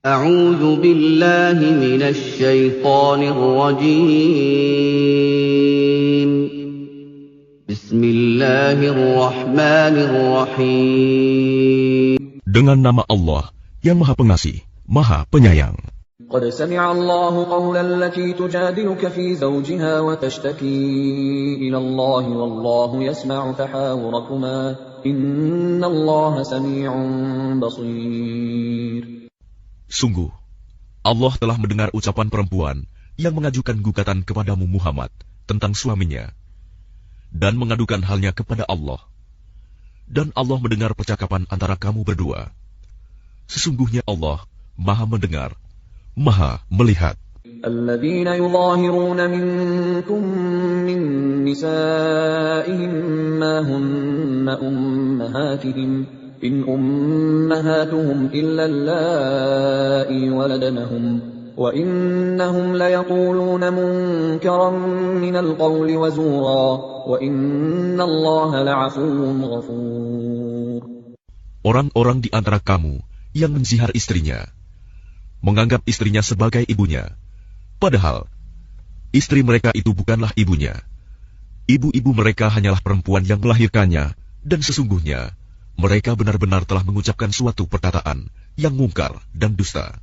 أعوذ بالله من الشيطان الرجيم بسم الله الرحمن الرحيم Dengan nama Allah yang Maha Pengasih, Maha Penyayang. قد سمع الله قول التي تجادلك في زوجها وتشتكي إلى الله والله يسمع تحاوركما إن الله سميع بصير. Sungguh, Allah telah mendengar ucapan perempuan yang mengajukan gugatan kepadamu Muhammad tentang suaminya dan mengadukan halnya kepada Allah. Dan Allah mendengar percakapan antara kamu berdua. Sesungguhnya Allah Maha mendengar, Maha melihat. الذين يظاهرون منكم من نسائهم ما هن أمهاتهم إن أمهاتهم إلا اللائي ولدنهم وإنهم ليقولون منكرا من القول وزورا وإن الله لعفو غفور. Orang-orang di antara kamu yang menzihar istrinya, menganggap istrinya sebagai ibunya, padahal istri mereka itu bukanlah ibunya. Ibu-ibu mereka hanyalah perempuan yang melahirkannya, dan sesungguhnya mereka benar-benar telah mengucapkan suatu perkataan yang mungkar dan dusta.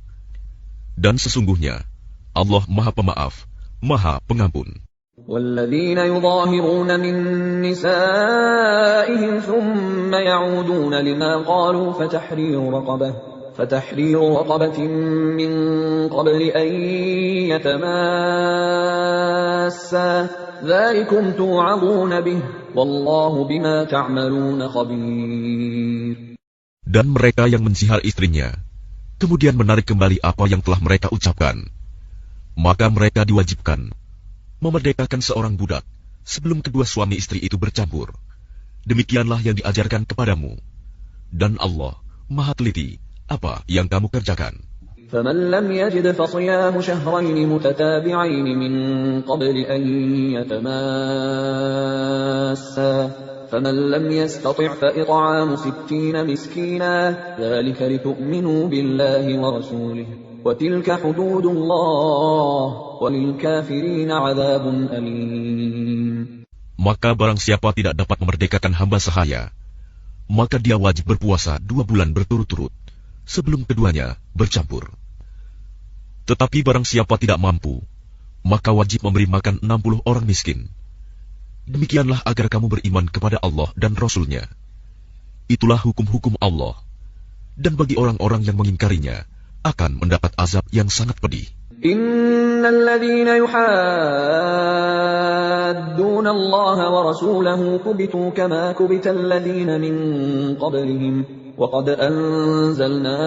Dan sesungguhnya Allah Maha Pemaaf, Maha Pengampun. والذين يظاهرون من نسائهم ثم يعودون لما قالوا فتحرير رقبة من قبل أن يتماسا ذلكم توعظون به والله بما تعملون خبير. Dan mereka yang menzihar istrinya, kemudian menarik kembali apa yang telah mereka ucapkan, maka mereka diwajibkan memerdekakan seorang budak sebelum kedua suami istri itu bercampur. Demikianlah yang diajarkan kepadamu. Dan Allah Maha teliti apa yang kamu kerjakan. فمن لم يجد فصيام شهرين متتابعين من قبل أن يتماسا فمن لم يستطع فإطعام 60 مسكينا ذلك لتؤمنوا بالله ورسوله وتلك حدود الله وللكافرين عذاب أليم. Maka barang siapa tidak dapat memerdekakan hamba sahaya, maka dia wajib berpuasa 2 bulan berturut-turut sebelum keduanya bercampur. Tetapi barang siapa tidak mampu, maka wajib memberi makan 60 orang miskin. Demikianlah agar kamu beriman kepada Allah dan Rasul-Nya. Itulah hukum-hukum Allah. Dan bagi orang-orang yang mengingkarinya, akan mendapat azab yang sangat pedih. Innal ladzina yuhadduna Allah wa rasulahu kubitu kama kubital ladzina min qablihim wa qad anzalna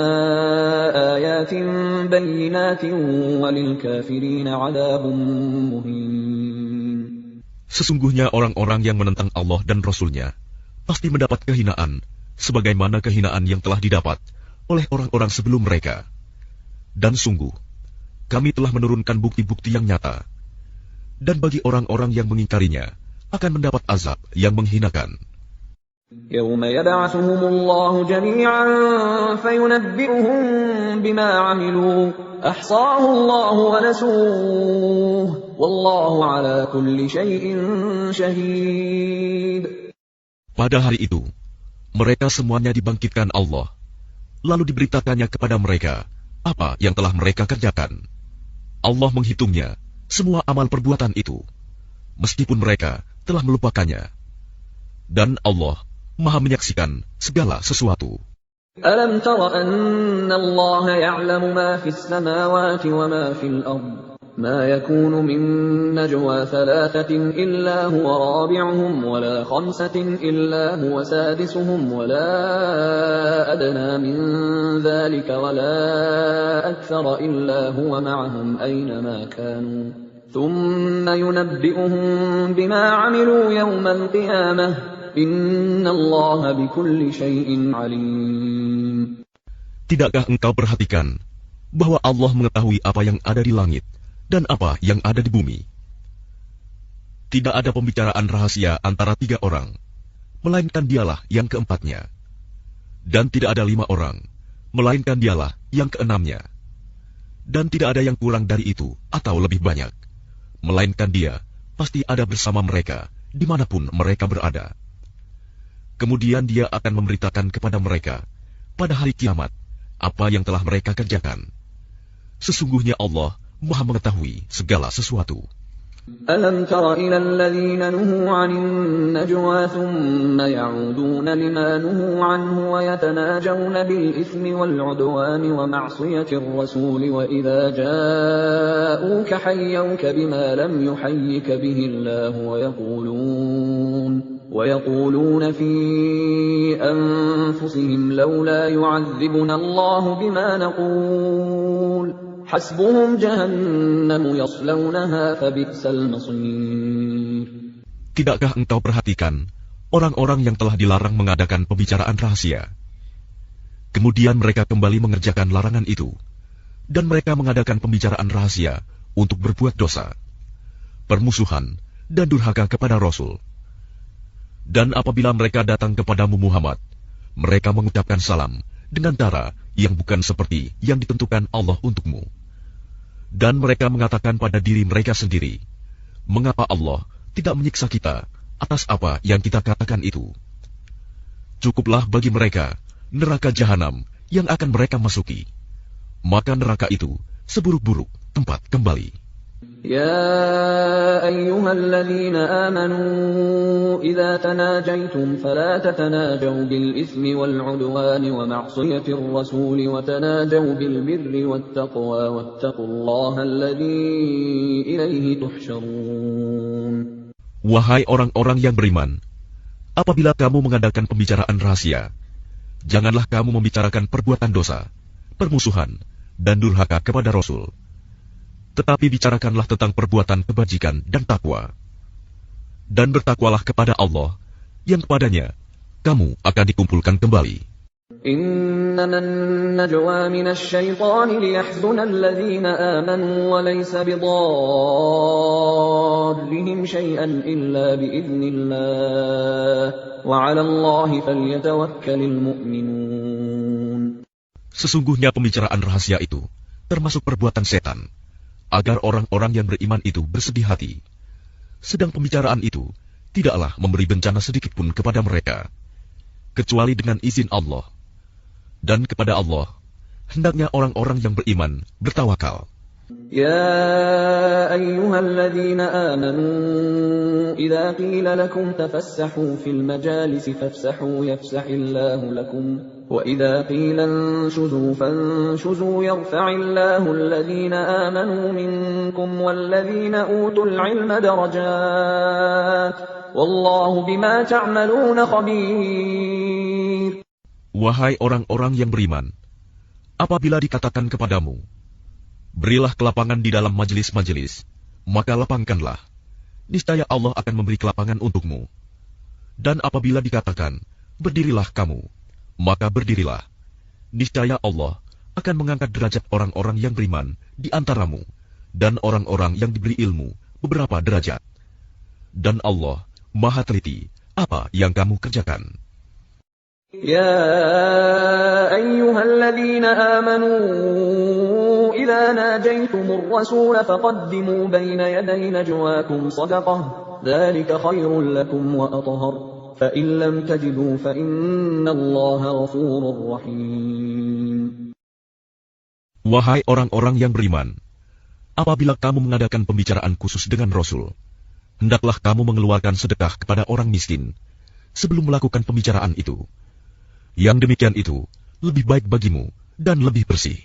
ayatin bayyinatin walil kafirina 'adzabun muhin. Sesungguhnya orang-orang yang menentang Allah dan Rasul-Nya pasti mendapat kehinaan sebagaimana kehinaan yang telah didapat oleh orang-orang sebelum mereka. Dan sungguh, kami telah menurunkan bukti-bukti yang nyata. Dan bagi orang-orang yang mengingkarinya, akan mendapat azab yang menghinakan. يَوْمَ يَبْعَثُهُمُ اللَّهُ جَمِيعًا فَيُنَبِّئُهُم بِمَا عَمِلُوا أَحْصَاهُ اللَّهُ وَنَسُوهُ وَاللَّهُ عَلَى كُلِّ شَيْءٍ شَهِيدٌ. Pada hari itu, mereka semuanya dibangkitkan Allah, lalu diberitakannya kepada mereka apa yang telah mereka kerjakan. Allah menghitungnya, semua amal perbuatan itu, meskipun mereka telah melupakannya. Dan Allah Maha menyaksikan segala sesuatu. أَلَمْ تَرَ أَنَّ اللَّهَ يَعْلَمُ مَا فِي السَّمَاوَاتِ وَمَا فِي الْأَرْضِ مَا يَكُونُ مِن نَّجْوَىٰ ثَلَاثَةٍ إِلَّا هُوَ رَابِعُهُمْ وَلَا خَمْسَةٍ إِلَّا هُوَ سَادِسُهُمْ وَلَا أَدْنَىٰ مِن ذَٰلِكَ وَلَا أَكْثَرَ إِلَّا هُوَ مَعَهُمْ أَيْنَمَا كَانُوا ثُمَّ يُنَبِّئُهُم بِمَا عَمِلُوا يَوْمَ الْقِيَامَةِ إِنَّ اللَّهَ بِكُلِّ شَيْءٍ عَلِيمٌ. Tidakkah engkau perhatikan bahwa Allah mengetahui apa yang ada di langit dan apa yang ada di bumi? Tidak ada pembicaraan rahasia antara 3 orang, melainkan dialah yang keempatnya. Dan tidak ada 5 orang, melainkan dialah yang keenamnya. Dan tidak ada yang kurang dari itu atau lebih banyak, melainkan Dia pasti ada bersama mereka dimanapun mereka berada. Kemudian Dia akan memberitakan kepada mereka pada hari kiamat apa yang telah mereka kerjakan. Sesungguhnya Allah Maha mengetahui segala sesuatu. ألم تر إلى الذين نهوا عن النجوى ثم يعودون لما نهوا عنه ويتناجون بالإثم والعدوان ومعصية الرسول وإذا جاءوك حيوك بما لم يحيك به الله ويقولون في أنفسهم لولا يعذبنا الله بما نقول حسبهم جهنم يصلونها فبئس المصير. Tidakkah engkau perhatikan orang-orang yang telah dilarang mengadakan pembicaraan rahasia? Kemudian mereka kembali mengerjakan larangan itu, dan mereka mengadakan pembicaraan rahasia untuk berbuat dosa, permusuhan, dan durhaka kepada Rasul. Dan apabila mereka datang kepadamu Muhammad, mereka mengucapkan salam dengan cara yang bukan seperti yang ditentukan Allah untukmu. Dan mereka mengatakan pada diri mereka sendiri, mengapa Allah tidak menyiksa kita atas apa yang kita katakan itu? Cukuplah bagi mereka neraka jahanam yang akan mereka masuki. Maka neraka itu seburuk-buruk tempat kembali. يا أيها الذين آمنوا إذا تناجيتم فلا تتناجوا بالإثم والعدوان ومعصية الرسول وتناجوا بالبر والتقوى واتقوا الله الذي إليه تحشرون. Wahai orang-orang yang beriman, apabila kamu mengadakan pembicaraan rahasia, janganlah kamu membicarakan perbuatan dosa, permusuhan, dan durhaka kepada Rasul. Tetapi bicarakanlah tentang perbuatan kebajikan dan takwa. Dan bertakwalah kepada Allah, yang kepadanya kamu akan dikumpulkan kembali. إنما النجوى من الشيطان ليحزن الذين آمنوا وليس بضارهم شيئا إلا بإذن الله وعلى الله فليتوكل المؤمنون. Sesungguhnya pembicaraan rahasia itu termasuk perbuatan setan, agar orang-orang yang beriman itu bersedih hati. Sedang pembicaraan itu tidaklah memberi bencana sedikit pun kepada mereka, kecuali dengan izin Allah. Dan kepada Allah hendaknya orang-orang yang beriman bertawakal. يا أيها الذين آمنوا إذا قيل لكم تفسحوا في المجالس فافسحوا يفسح الله لكم وإذا قيل انشزوا فانشزوا يرفع الله الذين آمنوا منكم والذين أوتوا العلم درجات والله بما تعملون خبير. Wahai orang-orang yang beriman, apabila dikatakan kepadamu, berilah kelapangan di dalam majelis-majelis, maka lapangkanlah. Niscaya Allah akan memberi kelapangan untukmu. Dan apabila dikatakan, berdirilah kamu, maka berdirilah. Niscaya Allah akan mengangkat derajat orang-orang yang beriman di antaramu, dan orang-orang yang diberi ilmu beberapa derajat. Dan Allah Maha teliti apa yang kamu kerjakan. يا أيها الذين آمنوا إذا ناجيتم الرسول فقدموا بين يدي نجواكم صدقة ذلك خير لكم وأطهر فإن لم تجدوا فإن الله غفور رحيم. Wahai orang-orang yang beriman, apabila kamu mengadakan pembicaraan khusus dengan Rasul, hendaklah kamu mengeluarkan sedekah kepada orang miskin sebelum melakukan pembicaraan itu. Yang demikian itu lebih baik bagimu dan lebih bersih.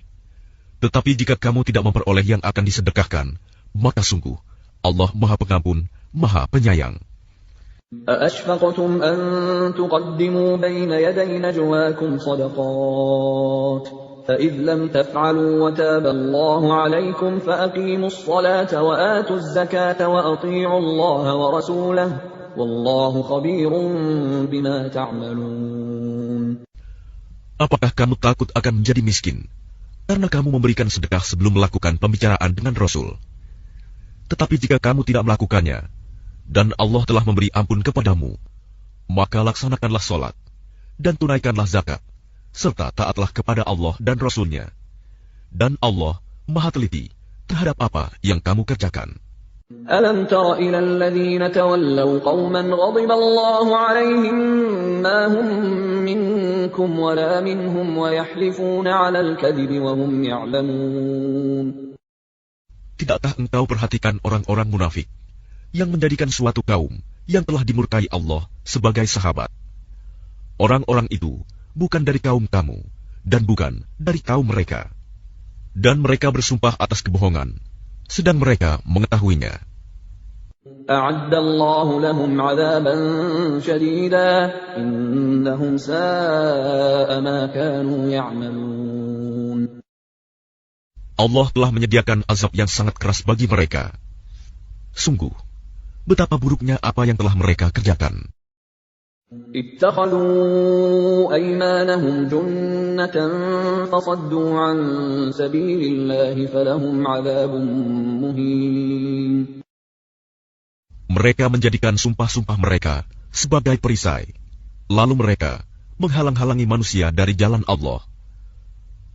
Tetapi jika kamu tidak memperoleh yang akan disedekahkan, maka sungguh Allah Maha Pengampun, Maha Penyayang. أأشفقتم أن تقدموا بين يدي نجواكم صدقات فإذ لم تفعلوا وتاب الله عليكم فأقيموا الصلاة وآتوا الزكاة وأطيعوا الله ورسوله والله خبير بما تعملون. Apakah kamu takut akan menjadi miskin karena kamu memberikan sedekah sebelum melakukan pembicaraan dengan Rasul? Tetapi jika kamu tidak melakukannya, dan Allah telah memberi ampun kepadamu, maka laksanakanlah sholat, dan tunaikanlah zakat, serta taatlah kepada Allah dan Rasul-Nya. Dan Allah Maha teliti terhadap apa yang kamu kerjakan. ألم تر إلى الذين تولوا قوما غضب الله عليهم ما هم منكم ولا منهم ويحلفون على الكذب وهم يعلمون. Tidakkah engkau perhatikan orang-orang munafik yang menjadikan suatu kaum yang telah dimurkai Allah sebagai sahabat? Orang-orang itu bukan dari kaum kamu dan bukan dari kaum mereka. Dan mereka bersumpah atas kebohongan, sedang mereka mengetahuinya. أعد الله لهم عذابا شديدا إنهم ساء ما كانوا يعملون. Allah telah menyediakan azab yang sangat keras bagi mereka. Sungguh, betapa buruknya apa yang telah mereka kerjakan. اتخذوا أيمانهم جنة فصدوا عن سبيل الله فلهم عذاب مهين. Mereka menjadikan sumpah-sumpah mereka sebagai perisai, lalu mereka menghalang-halangi manusia dari jalan Allah.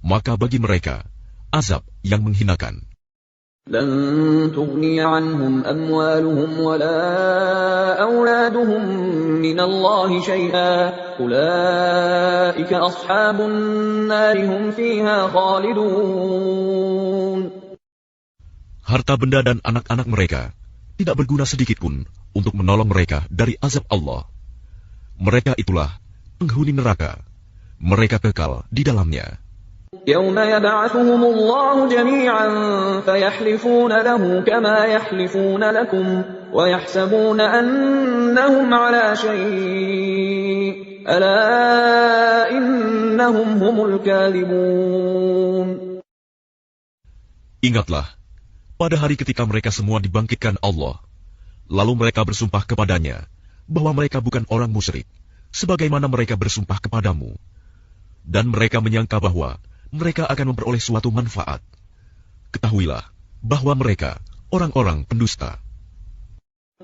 Maka bagi mereka azab yang menghinakan. لن تغني عنهم أموالهم ولا أولادهم من الله شيئا أولئك أصحاب النار هم فيها خالدون. Harta benda dan anak-anak mereka tidak berguna sedikitpun untuk menolong mereka dari azab Allah. Mereka itulah penghuni neraka. Mereka kekal di dalamnya. يوم يبعثهم الله جميعا فيحلفون له كما يحلفون لكم ويحسبون أنهم على شيء ألا إنهم هم الكاذبون. Ingatlah, pada hari ketika mereka semua dibangkitkan Allah, lalu mereka bersumpah kepadanya bahwa mereka bukan orang musyrik, sebagaimana mereka bersumpah kepadamu. Dan mereka menyangka bahwa mereka akan memperoleh suatu manfaat. Ketahuilah bahwa mereka orang-orang pendusta.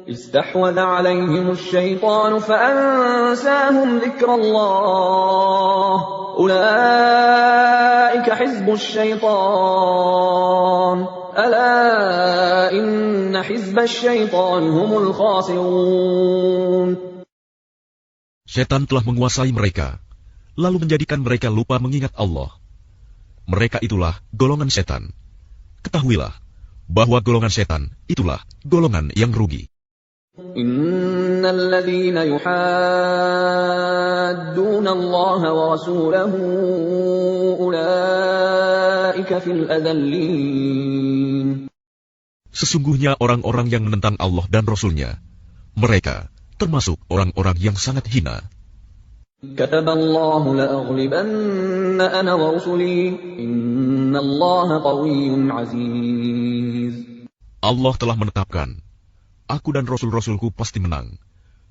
استحوذ عليهم الشيطان فأنساهم ذكر الله أولئك حزب الشيطان ألا إن حزب الشيطان هم الخاسرون. Setan telah menguasai mereka, lalu menjadikan mereka lupa mengingat Allah. Mereka itulah golongan setan. Ketahuilah bahwa golongan setan itulah golongan yang rugi. إن الذين يحادون الله ورسوله أولئك في الأذلين. Sesungguhnya orang-orang yang menentang Allah dan Rasul-Nya, mereka termasuk orang-orang yang sangat hina. كتب الله لأغلبن أنا ورسلي إن الله قوي عزيز. Allah telah menetapkan, aku dan Rasul-Rasulku pasti menang.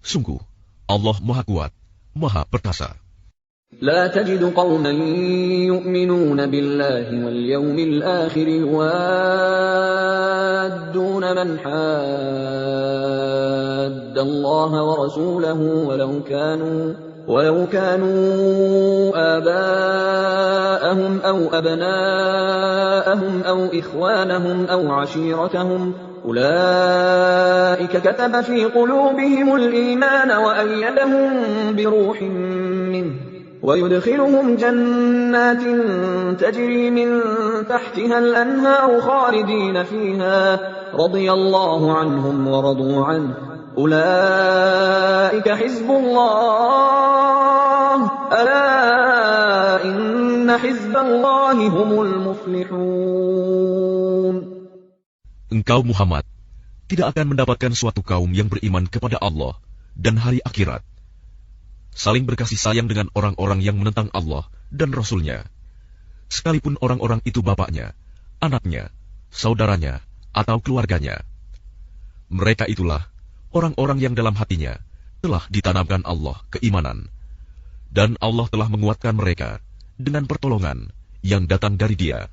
Sungguh, Allah Maha Kuat, Maha Perkasa. لا تجد قوما يؤمنون بالله واليوم الآخر يوادون من حاد الله ورسوله ولو كانوا آباءهم أو أبناءهم أو إخوانهم أو عشيرتهم أولئك كتب في قلوبهم الإيمان وأيدهم بروح منه ويدخلهم جنات تجري من تحتها الأنهار خالدين فيها رضي الله عنهم ورضوا عنه أولئك حزب الله ألا إن حزب الله هم المفلحون. Engkau Muhammad tidak akan mendapatkan suatu kaum yang beriman kepada Allah dan hari akhirat, saling berkasih sayang dengan orang-orang yang menentang Allah dan Rasul-Nya, sekalipun orang-orang itu bapaknya, anaknya, saudaranya, atau keluarganya. Mereka itulah orang-orang yang dalam hatinya telah ditanamkan Allah keimanan, dan Allah telah menguatkan mereka dengan pertolongan yang datang dari Dia.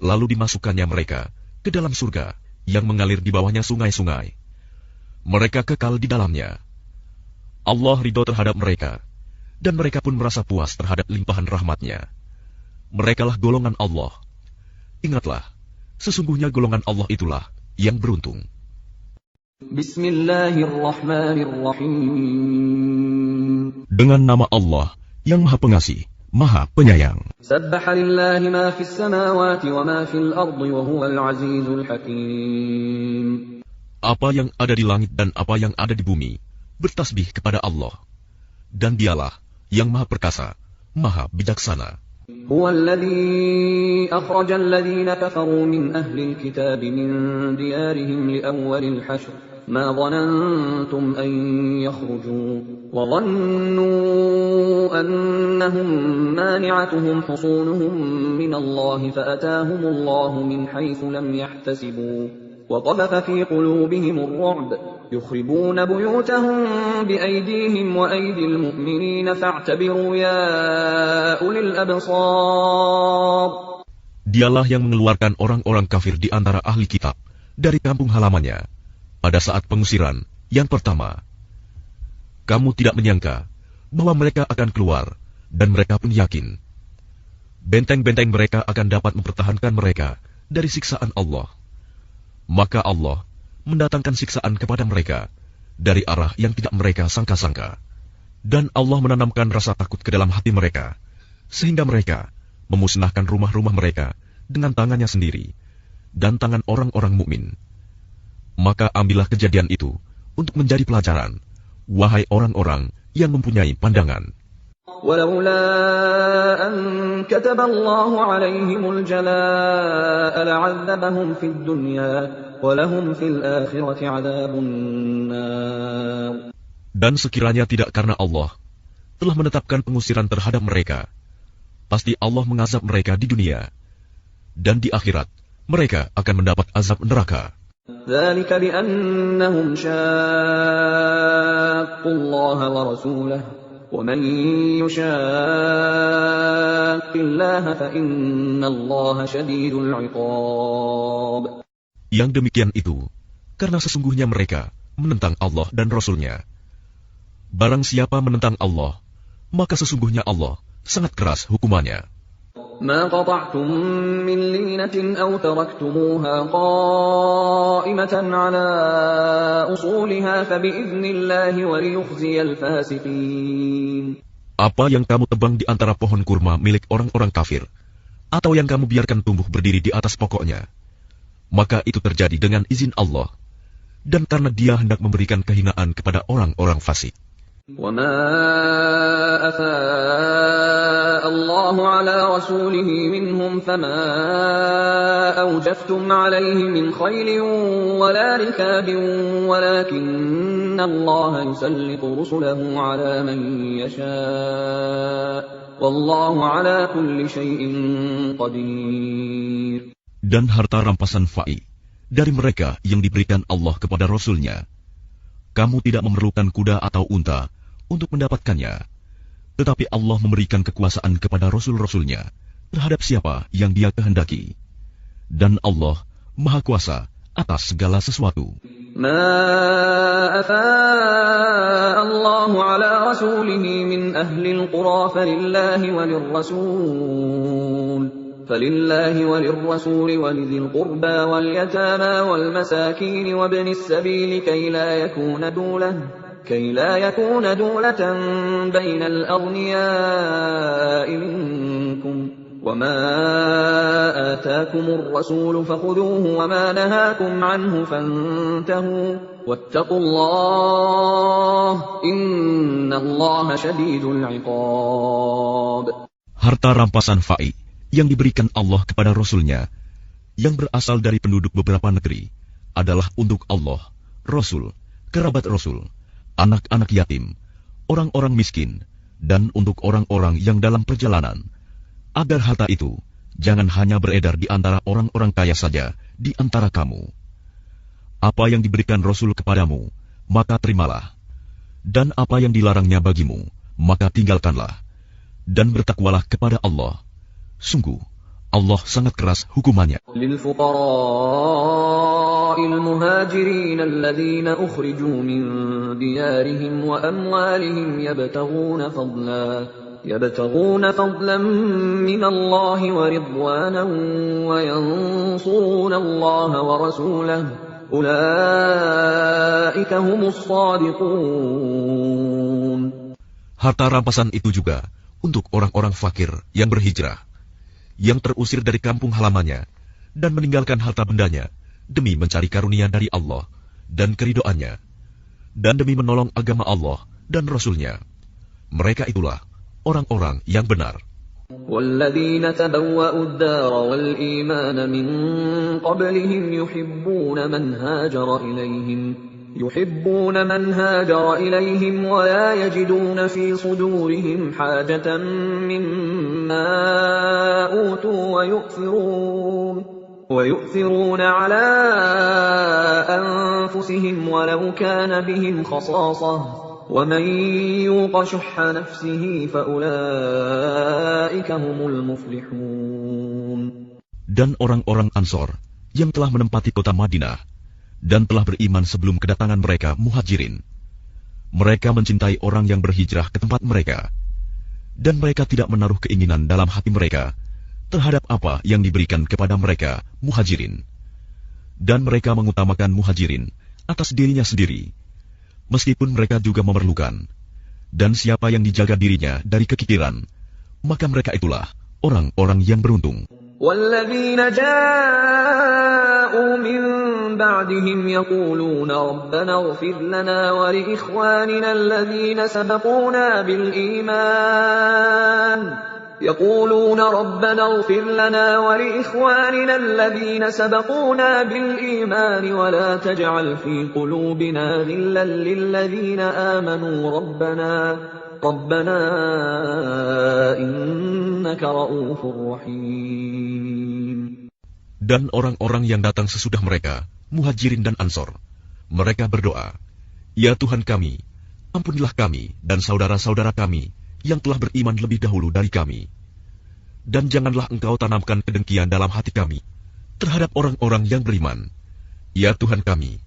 Lalu dimasukkannya mereka ke dalam surga yang mengalir di bawahnya sungai-sungai. Mereka kekal di dalamnya. Allah ridho terhadap mereka, dan mereka pun merasa puas terhadap limpahan rahmat-Nya. Merekalah golongan Allah. Ingatlah Sesungguhnya golongan Allah itulah yang beruntung. Bismillahirrahmanirrahim. Dengan nama Allah yang Maha Pengasih, Maha Penyayang. Sabbaha lillahi ma fis samawati wa ma fil ardi wa huwal azizul hakim. Apa yang ada di langit dan apa yang ada di bumi bertasbih kepada Allah, dan Dialah yang Maha Perkasa, Maha Bijaksana. هو الذي أخرج الذين كفروا من أهل الكتاب من ديارهم لأول الحشر ما ظننتم أن يخرجوا وظنوا أنهم مانعتهم حصونهم من الله فأتاهم الله من حيث لم يحتسبوا وقذف في قلوبهم الرعب يخربون بيوتهم بأيديهم وأيدي المؤمنين فاعتبروا يا أولي الأبصار. Dialah yang mengeluarkan orang-orang kafir di antara ahli kitab dari kampung halamannya pada saat pengusiran yang pertama. Kamu tidak menyangka bahwa mereka akan keluar, dan mereka pun yakin benteng-benteng mereka akan dapat mempertahankan mereka dari siksaan Allah. Maka Allah mendatangkan siksaan kepada mereka dari arah yang tidak mereka sangka-sangka. Dan Allah menanamkan rasa takut ke dalam hati mereka, sehingga mereka memusnahkan rumah-rumah mereka dengan tangannya sendiri dan tangan orang-orang mukmin. Maka ambillah kejadian itu untuk menjadi pelajaran, wahai orang-orang yang mempunyai pandangan. ولولا أن كتب الله عليهم الجلاء لعذبهم في الدنيا ولهم في الآخرة عذاب النار. Dan sekiranya tidak karena Allah telah menetapkan pengusiran terhadap mereka, pasti Allah mengazab mereka di dunia, dan di akhirat mereka akan mendapat azab neraka. ذلك بأنهم شاقوا الله ورسوله ومن يشاق الله فإن الله شديد العقاب. Yang demikian itu karena sesungguhnya mereka menentang Allah dan Rasul-Nya. Barang siapa menentang Allah, maka sesungguhnya Allah sangat keras hukumannya. ما قطعتم من لينة أو تركتموها قائمة على أصولها فبإذن الله وليخزي الفاسقين. Apa yang kamu tebang di antara pohon kurma milik orang-orang kafir, atau yang kamu biarkan tumbuh berdiri di atas pokoknya, maka itu terjadi dengan izin Allah, dan karena Dia hendak memberikan kehinaan kepada orang-orang fasik. وما أفاء الله على رسوله منهم فما أوجفتم عليه من خيل ولا ركاب ولكن الله يسلط رسله على من يشاء والله على كل شيء قدير. Dan harta rampasan fa'i dari mereka yang diberikan Allah kepada Rasul-Nya, kamu tidak memerlukan kuda atau unta untuk mendapatkannya, tetapi Allah memberikan kekuasaan kepada Rasul-Rasul-Nya terhadap siapa yang Dia kehendaki. Dan Allah Maha Kuasa atas segala sesuatu. ما أفاء الله على رسوله من أهل القرى فلله وللرسول ولذي القربى واليتامى والمساكين وابن السبيل كي لا يكون دولة بين الأغنياء منكم وما آتاكم الرسول فخذوه وما نهاكم عنه فانتهوا واتقوا الله إن الله شديد العقاب. Harta rampasan fa'i yang diberikan Allah kepada Rasul-Nya yang berasal dari penduduk beberapa negeri adalah untuk Allah, Rasul, kerabat Rasul, anak-anak yatim, orang-orang miskin, dan untuk orang-orang yang dalam perjalanan, agar harta itu jangan hanya beredar di antara orang-orang kaya saja di antara kamu. Apa yang diberikan Rasul kepadamu, maka terimalah, dan apa yang dilarangnya bagimu, maka tinggalkanlah, dan bertakwalah kepada Allah. Sungguh, Allah sangat keras hukumannya. المهاجرين الذين أخرجوا من ديارهم وأموالهم يبتغون فضلا من الله ورضوانا وينصرون الله ورسوله أولئك هم الصادقون. Harta rampasan itu juga untuk orang-orang fakir yang berhijrah, yang terusir dari kampung halamannya dan meninggalkan harta bendanya demi mencari karunia dari Allah dan keridoannya, dan demi menolong agama Allah dan Rasul-Nya. Mereka itulah orang-orang yang benar. والذين تبوأوا الدار والإيمان من قبلهم يحبون من هاجر إليهم ولا يجدون في صدورهم حاجة مما أوتوا ويؤثرون على أنفسهم ولو كان بهم خصاصة ومن يوق شح نفسه فأولئك هم المفلحون. Dan orang-orang Ansor yang telah menempati kota Madinah dan telah beriman sebelum kedatangan mereka Muhajirin, mereka mencintai orang yang berhijrah ke tempat mereka, dan mereka tidak menaruh keinginan dalam hati mereka terhadap apa yang diberikan kepada mereka Muhajirin, dan mereka mengutamakan Muhajirin atas dirinya sendiri, meskipun mereka juga memerlukan. Dan siapa yang dijaga dirinya dari kekikiran, maka mereka itulah orang-orang yang beruntung. وَالَّذِينَ جَاءُوا مِن بَعْدِهِمْ يَقُولُونَ رَبَّنَا اغْفِرْ لَنَا وَلِإِخْوَانِنَا الَّذِينَ سَبَقُونَا بِالْإِيمَانِ وَلَا تَجْعَلْ فِي قُلُوبِنَا غِلًّا لِّلَّذِينَ آمَنُوا رَبَّنَا إِنَّكَ رَءُوفٌ رَّحِيمٌ. Dan orang-orang yang datang sesudah mereka, Muhajirin dan Ansor, mereka berdoa, "Ya Tuhan kami, ampunilah kami dan saudara-saudara kami yang telah beriman lebih dahulu dari kami. Dan janganlah Engkau tanamkan kedengkian dalam hati kami terhadap orang-orang yang beriman. Ya Tuhan kami,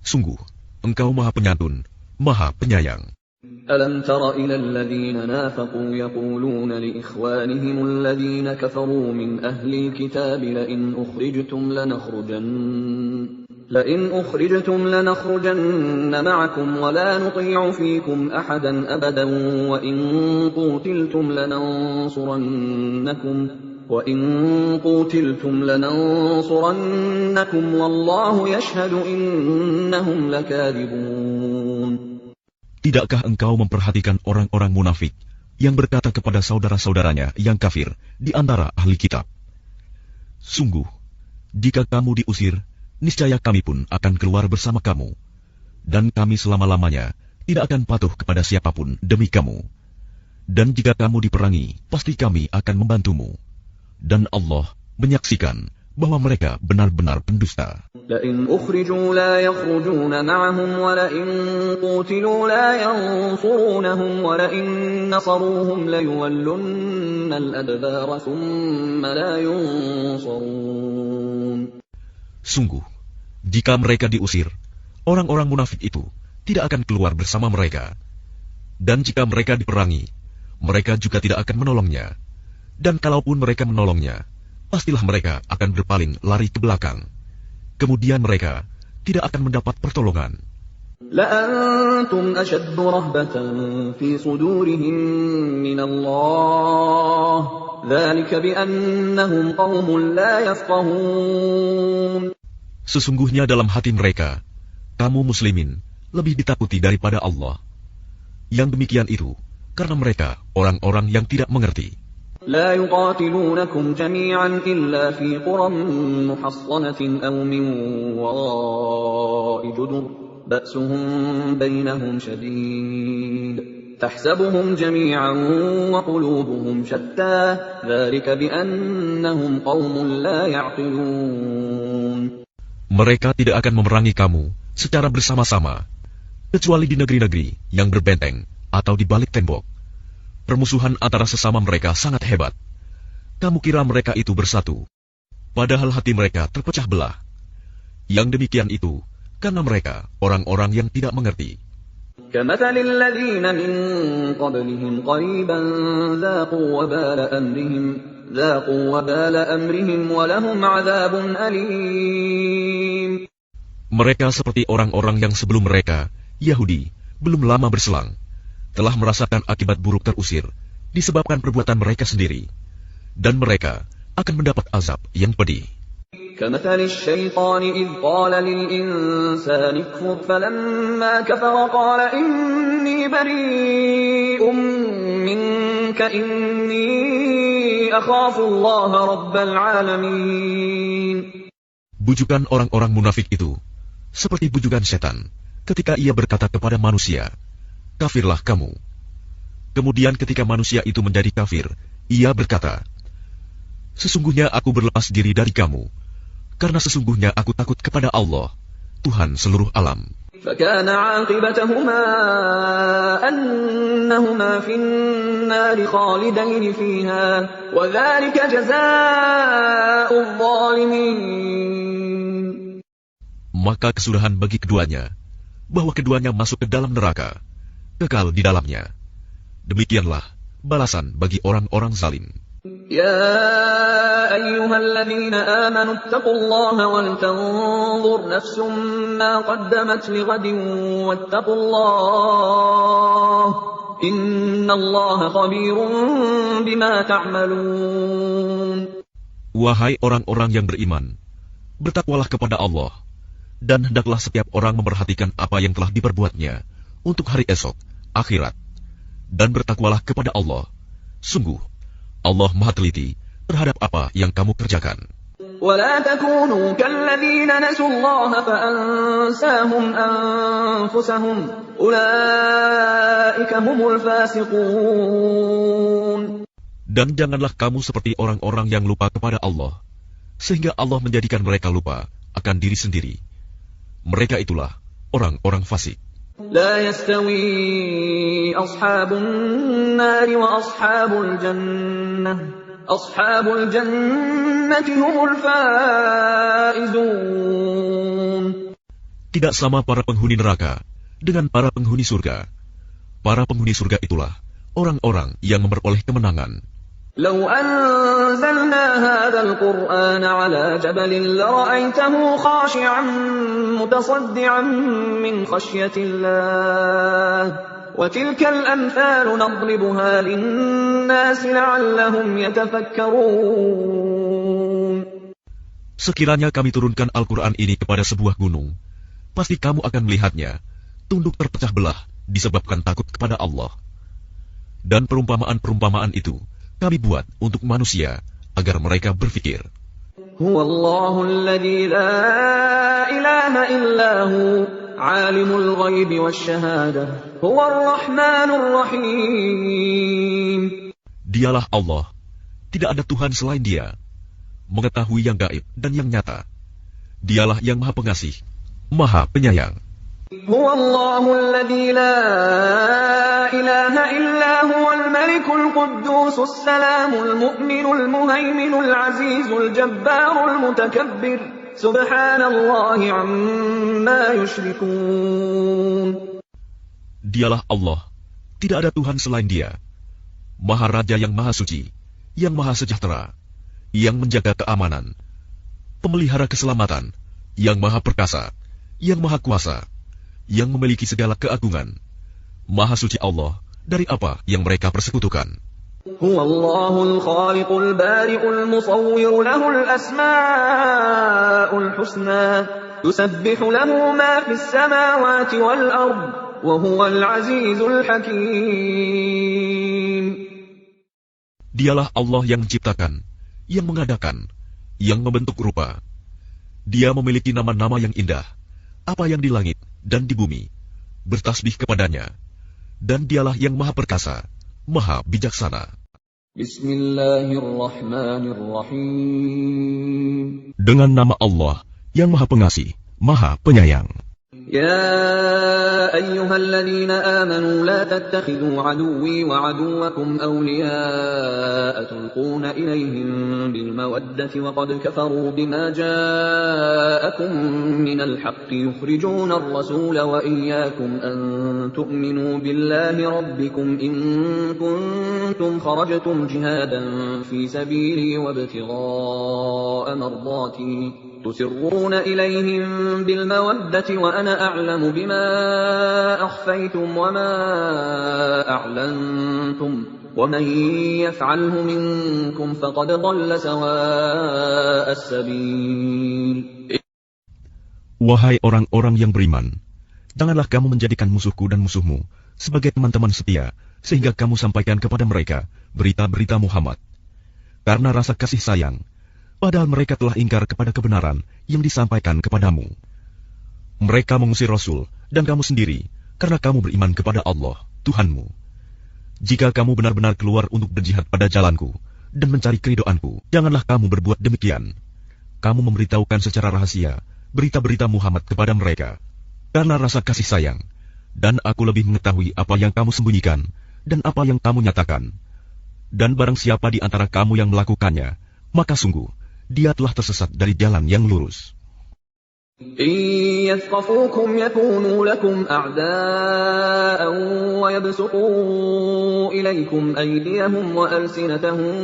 sungguh Engkau Maha Penyantun, Maha Penyayang." أَلَمْ تَرَ إِلَى الَّذِينَ نَافَقُوا يَقُولُونَ لِإِخْوَانِهِمُ الَّذِينَ كَفَرُوا مِنْ أَهْلِ الْكِتَابِ لَئِنْ أُخْرِجْتُمْ لَنَخْرُجَنَّ مَعَكُمْ وَلَا نُطِيعُ فِيكُمْ أَحَدًا أَبَدًا وَإِنْ قُوتِلْتُمْ لَنَنصُرَنَّكُمْ وَاللَّهُ يَشْهَدُ إِنَّهُمْ لَكَاذِبُونَ. Tidakkah engkau memperhatikan orang-orang munafik yang berkata kepada saudara-saudaranya yang kafir di antara ahli kitab, "Sungguh, jika kamu diusir, niscaya kami pun akan keluar bersama kamu, dan kami selama-lamanya tidak akan patuh kepada siapapun demi kamu. Dan jika kamu diperangi, pasti kami akan membantumu. Dan Allah menyaksikan bahwa mereka benar-benar pendusta." لَئِنْ أُخْرِجُوا لَا يَخْرُجُونَ مَعَهُمْ وَلَئِنْ قُوتِلُوا لَا يَنصُرُونَهُمْ وَلَئِنْ نَصَرُوهُمْ لَيُوَلُّنَّ الْأَدْبَارَ ثُمَّ لَا يُنصَرُونَ. Sungguh, jika mereka diusir, orang-orang munafik itu tidak akan keluar bersama mereka. Dan jika mereka diperangi, mereka juga tidak akan menolongnya. Dan kalaupun mereka menolongnya, pastilah mereka akan berpaling lari ke belakang. Kemudian mereka tidak akan mendapat pertolongan. لَأَنْتُمْ أَشَدُّ رَهْبَةً فِي صُدُورِهِمْ مِنَ اللَّهِ ذَلِكَ بِأَنَّهُمْ قَوْمٌ لَا يَفْقَهُونَ. Sesungguhnya dalam hati mereka, kamu muslimin lebih ditakuti daripada Allah. Yang demikian itu karena mereka orang-orang yang tidak mengerti. لا يقاتلونكم جميعا إلا في قرى محصنة أو من وراء جدر بأسهم بينهم شديد تحسبهم جميعا وقلوبهم شتى ذلك بأنهم قوم لا يعقلون. Mereka tidak akan memerangi kamu secara bersama-sama, kecuali di negeri-negeri yang berbenteng atau di balik tembok. Permusuhan antara sesama mereka sangat hebat. Kamu kira mereka itu bersatu, padahal hati mereka terpecah belah. Yang demikian itu karena mereka orang-orang yang tidak mengerti. كمثل الذين من قبلهم قريبا ذاقوا وبال أمرهم ولهم عذاب أليم. Mereka seperti orang-orang yang sebelum mereka, Yahudi, belum lama berselang, telah merasakan akibat buruk terusir disebabkan perbuatan mereka sendiri, dan mereka akan mendapat azab yang pedih. كمثل الشيطان إذ قال للإنسان اكفر فلما كفر قال إني بريء منك إني أخاف الله رب العالمين. Bujukan orang-orang munafik itu seperti bujukan setan ketika ia berkata kepada manusia, "Kafirlah kamu." Kemudian ketika manusia itu menjadi kafir, ia berkata, "Sesungguhnya aku berlepas diri dari kamu, karena sesungguhnya aku takut kepada Allah, Tuhan seluruh alam." فكان عاقبتهما أنهما في النار خالدين فيها وذلك جزاء الظالمين. Maka kesudahan bagi keduanya, bahwa keduanya masuk ke dalam neraka, kekal di dalamnya. Demikianlah balasan bagi orang-orang zalim. يا أيها الذين آمنوا اتقوا الله ولتنظر نفس ما قدمت لغد واتقوا الله إن الله خبير بما تعملون. Wahai orang-orang yang beriman, bertakwalah kepada Allah, dan hendaklah setiap orang memperhatikan apa yang telah diperbuatnya untuk hari esok, akhirat, dan bertakwalah kepada Allah. Sungguh, Allah Maha Teliti terhadap apa yang kamu kerjakan. ولا تكونوا كالذين نسوا الله فأنساهم أنفسهم أولئك هم الفاسقون. Dan janganlah kamu seperti orang-orang yang lupa kepada Allah, sehingga Allah menjadikan mereka lupa akan diri sendiri. Mereka itulah orang-orang fasik. لا يستوي أصحاب النار وأصحاب الجنة أصحاب الجنة هم الفائزون. Tidak sama para penghuni neraka dengan para penghuni surga. Para penghuni surga itulah orang-orang yang memperoleh kemenangan. لو أنزلنا هذا القرآن على جبل لرأيته خاشعا متصدعا من خشية الله وتلك الأمثال نضربها للناس لعلهم يتفكرون. Sekiranya kami turunkan Al-Quran ini kepada sebuah gunung, pasti kamu akan melihatnya tunduk terpecah belah disebabkan takut kepada Allah. Dan perumpamaan-perumpamaan itu kami buat untuk manusia agar mereka berfikir. Huwallahu alladzi la ilaha illa hu, alimul ghaibi wasyahadah, huwar rahmanur rahim. Dialah Allah, tidak ada Tuhan selain Dia, mengetahui yang gaib dan yang nyata. Dialah yang Maha Pengasih, Maha Penyayang. Huwallahu alladzi la ilaha illa huwal malikul quddusus salamul mu'minul muhaiminul azizul jabbarul mutakabbir subhanallahi amma yushrikun. Dialah Allah, tidak ada Tuhan selain Dia, Maha Raja yang Maha Suci, yang Maha Sejahtera, yang menjaga keamanan, pemelihara keselamatan, yang Maha Perkasa, yang Maha Kuasa, yang memiliki segala keagungan. Maha suci Allah dari apa yang mereka persekutukan. Huwallahul khaliqul bari'ul musawwir lahul asma'ul husna yusabbihu lahu ma fis samawati wal ard wa huwal azizul hakim. Dialah Allah yang menciptakan, yang mengadakan, yang membentuk rupa. Dia memiliki nama-nama yang indah, apa yang di langit dan di bumi, bertasbih kepadanya, dan Dialah yang Maha Perkasa, Maha Bijaksana. Bismillahirrahmanirrahim. Dengan nama Allah yang Maha Pengasih, Maha Penyayang. يا أيها الذين آمنوا لا تتخذوا عدوي وعدوكم أولياء تلقون إليهم بالمودة وقد كفروا بما جاءكم من الحق يخرجون الرسول وإياكم أن تؤمنوا بالله ربكم إن كنتم خرجتم جهادا في سبيلي وابتغاء مرضاتي تسرون إليهم بالمودة وأنا أعلم بما أخفيتم وما أعلنتم ومن يفعله منكم فقد ضل سواء السبيل. Wahai orang-orang yang beriman, janganlah kamu menjadikan musuhku dan musuhmu sebagai teman-teman setia, sehingga kamu sampaikan kepada mereka berita-berita Muhammad. Karena rasa kasih sayang, padahal mereka telah ingkar kepada kebenaran yang disampaikan kepadamu. Mereka mengusir Rasul dan kamu sendiri, karena kamu beriman kepada Allah, Tuhanmu. Jika kamu benar-benar keluar untuk berjihad pada jalanku dan mencari keridhoanku, janganlah kamu berbuat demikian. Kamu memberitahukan secara rahasia berita-berita Muhammad kepada mereka, karena rasa kasih sayang, dan aku lebih mengetahui apa yang kamu sembunyikan dan apa yang kamu nyatakan. Dan barang siapa di antara kamu yang melakukannya, maka sungguh dia telah tersesat dari jalan yang lurus. إن يثقفوكم يكونوا لكم أعداء ويبسطوا إليكم أيديهم وألسنتهم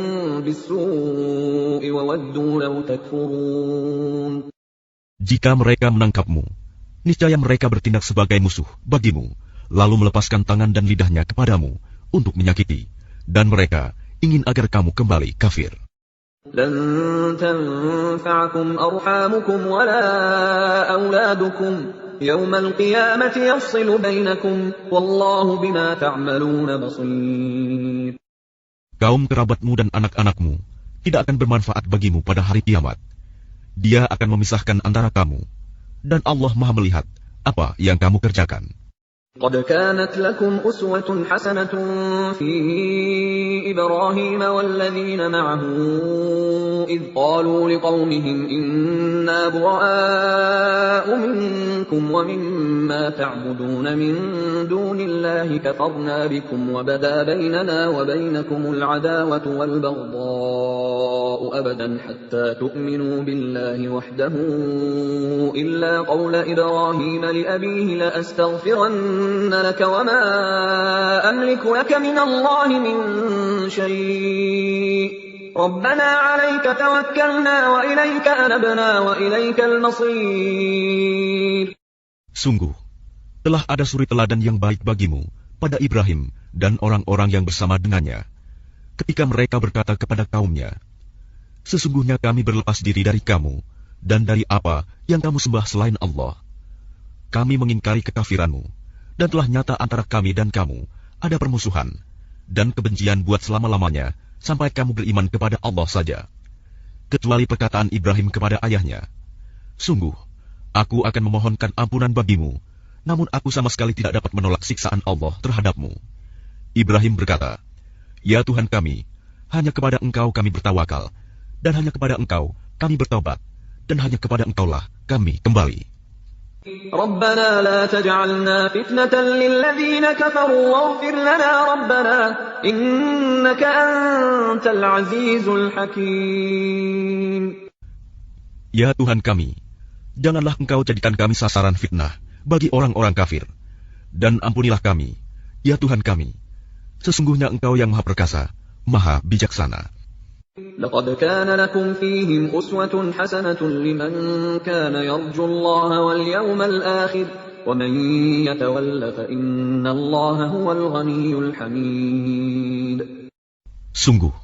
بالسوء وودوا لو تكفرون. Jika mereka menangkapmu, niscaya mereka bertindak sebagai musuh bagimu, lalu melepaskan tangan dan lidahnya kepadamu untuk menyakiti, dan mereka ingin agar kamu kembali kafir. لن تنفعكم أرحامكم ولا أولادكم يوم القيامة يفصل بينكم والله بما تعملون بصير. Kaum kerabatmu dan anak-anakmu tidak akan bermanfaat bagimu pada hari kiamat. Dia akan memisahkan antara kamu, dan Allah Maha melihat apa yang kamu kerjakan. قد كانت لكم أسوة حسنة في إبراهيم والذين معه إذ قالوا لقومهم إنا براء منكم ومما تعبدون من دون الله كفرنا بكم وبدا بيننا وبينكم العداوة والبغضاء أبدا حتى تؤمنوا بالله وحده إلا قول إبراهيم لأبيه لأستغفرن لك وما أملك لك من الله من شيء ربنا عليك توكلنا وإليك أنبنا وإليك المصير. Sungguh, telah ada suri teladan yang baik bagimu pada Ibrahim dan orang-orang yang bersama dengannya, ketika mereka berkata kepada kaumnya, sesungguhnya kami berlepas diri dari kamu dan dari apa yang kamu sembah selain Allah. Kami mengingkari kekafiranmu, dan telah nyata antara kami dan kamu ada permusuhan dan kebencian buat selama-lamanya sampai kamu beriman kepada Allah saja. Kecuali perkataan Ibrahim kepada ayahnya, sungguh, aku akan memohonkan ampunan bagimu, namun aku sama sekali tidak dapat menolak siksaan Allah terhadapmu. Ibrahim berkata, ya Tuhan kami, hanya kepada Engkau kami bertawakal, dan hanya kepada Engkau kami bertobat, dan hanya kepada Engkaulah kami kembali. ربنا لا تجعلنا فتنة للذين كفروا واغفر لنا ربنا إنك أنت العزيز الحكيم. Ya Tuhan kami, janganlah Engkau jadikan kami sasaran fitnah bagi orang-orang kafir, dan ampunilah kami, ya Tuhan kami, sesungguhnya Engkau yang Maha Perkasa, Maha Bijaksana. لقد كان لكم فيهم أسوة حسنة لمن كان يرجو الله واليوم الآخر ومن يتول فإن الله هو الغني الحميد. Sungguh,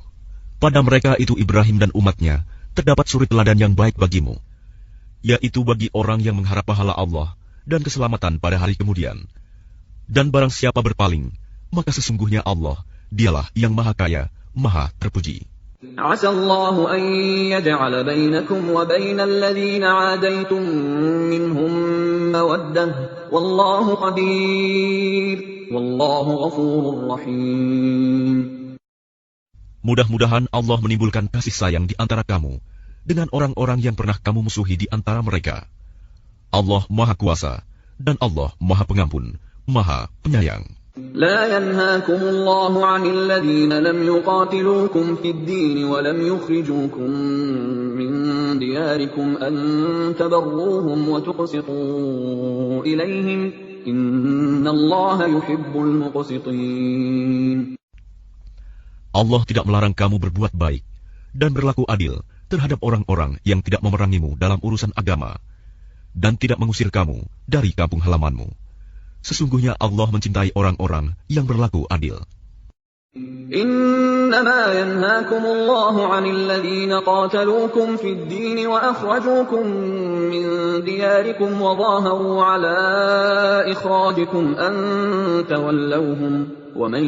pada mereka itu Ibrahim dan umatnya terdapat suri teladan yang baik bagimu, yaitu bagi orang yang mengharap pahala Allah dan keselamatan pada hari kemudian. Dan barang siapa berpaling, maka sesungguhnya Allah, dialah yang Maha Kaya, Maha Terpuji. عسى الله أن يجعل بينكم وبين الذين عاديتم منهم مودة والله قدير والله غفور رحيم. Mudah-mudahan Allah menimbulkan kasih sayang di antara kamu dengan orang-orang yang pernah kamu musuhi di antara mereka. Allah Maha Kuasa dan Allah Maha Pengampun, Maha Penyayang. لا ينهاكم الله عن الذين لم يقاتلوكم في الدين ولم يخرجوكم من دياركم أن تبروهم وتقسطوا إليهم إن الله يحب المقسطين. Allah tidak melarang kamu berbuat baik dan berlaku adil terhadap orang-orang yang tidak memerangimu dalam urusan agama dan tidak mengusir kamu dari kampung halamanmu. Sesungguhnya Allah mencintai orang-orang yang berlaku adil. إنما ينهاكم الله عن الذين قاتلوكم في الدين وأخرجوكم من دياركم وظاهروا على إخراجكم أن تولوهم ومن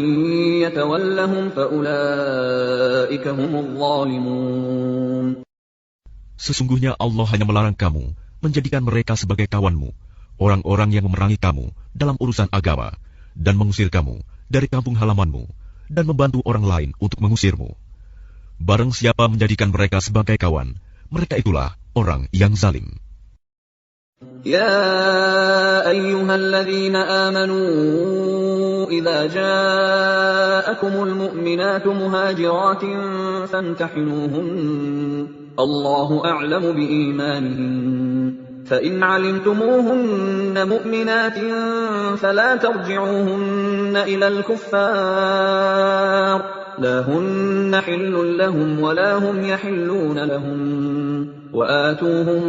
يتولهم فأولئك هم الظالمون. Sesungguhnya Allah hanya melarang kamu menjadikan mereka sebagai kawanmu, orang-orang yang memerangi kamu dalam urusan agama, dan mengusir kamu dari kampung halamanmu, dan membantu orang lain untuk mengusirmu. Barang siapa menjadikan mereka sebagai kawan, mereka itulah orang yang zalim. يا أيها الذين آمنوا إذا جاءكم المؤمنات مهاجرات فامتحنوهن الله أعلم بإيمانهن فإن علمتموهن مؤمنات فلا ترجعوهن إلى الكفار لا هن حل لهم ولا هم يحلون لهم وآتوهم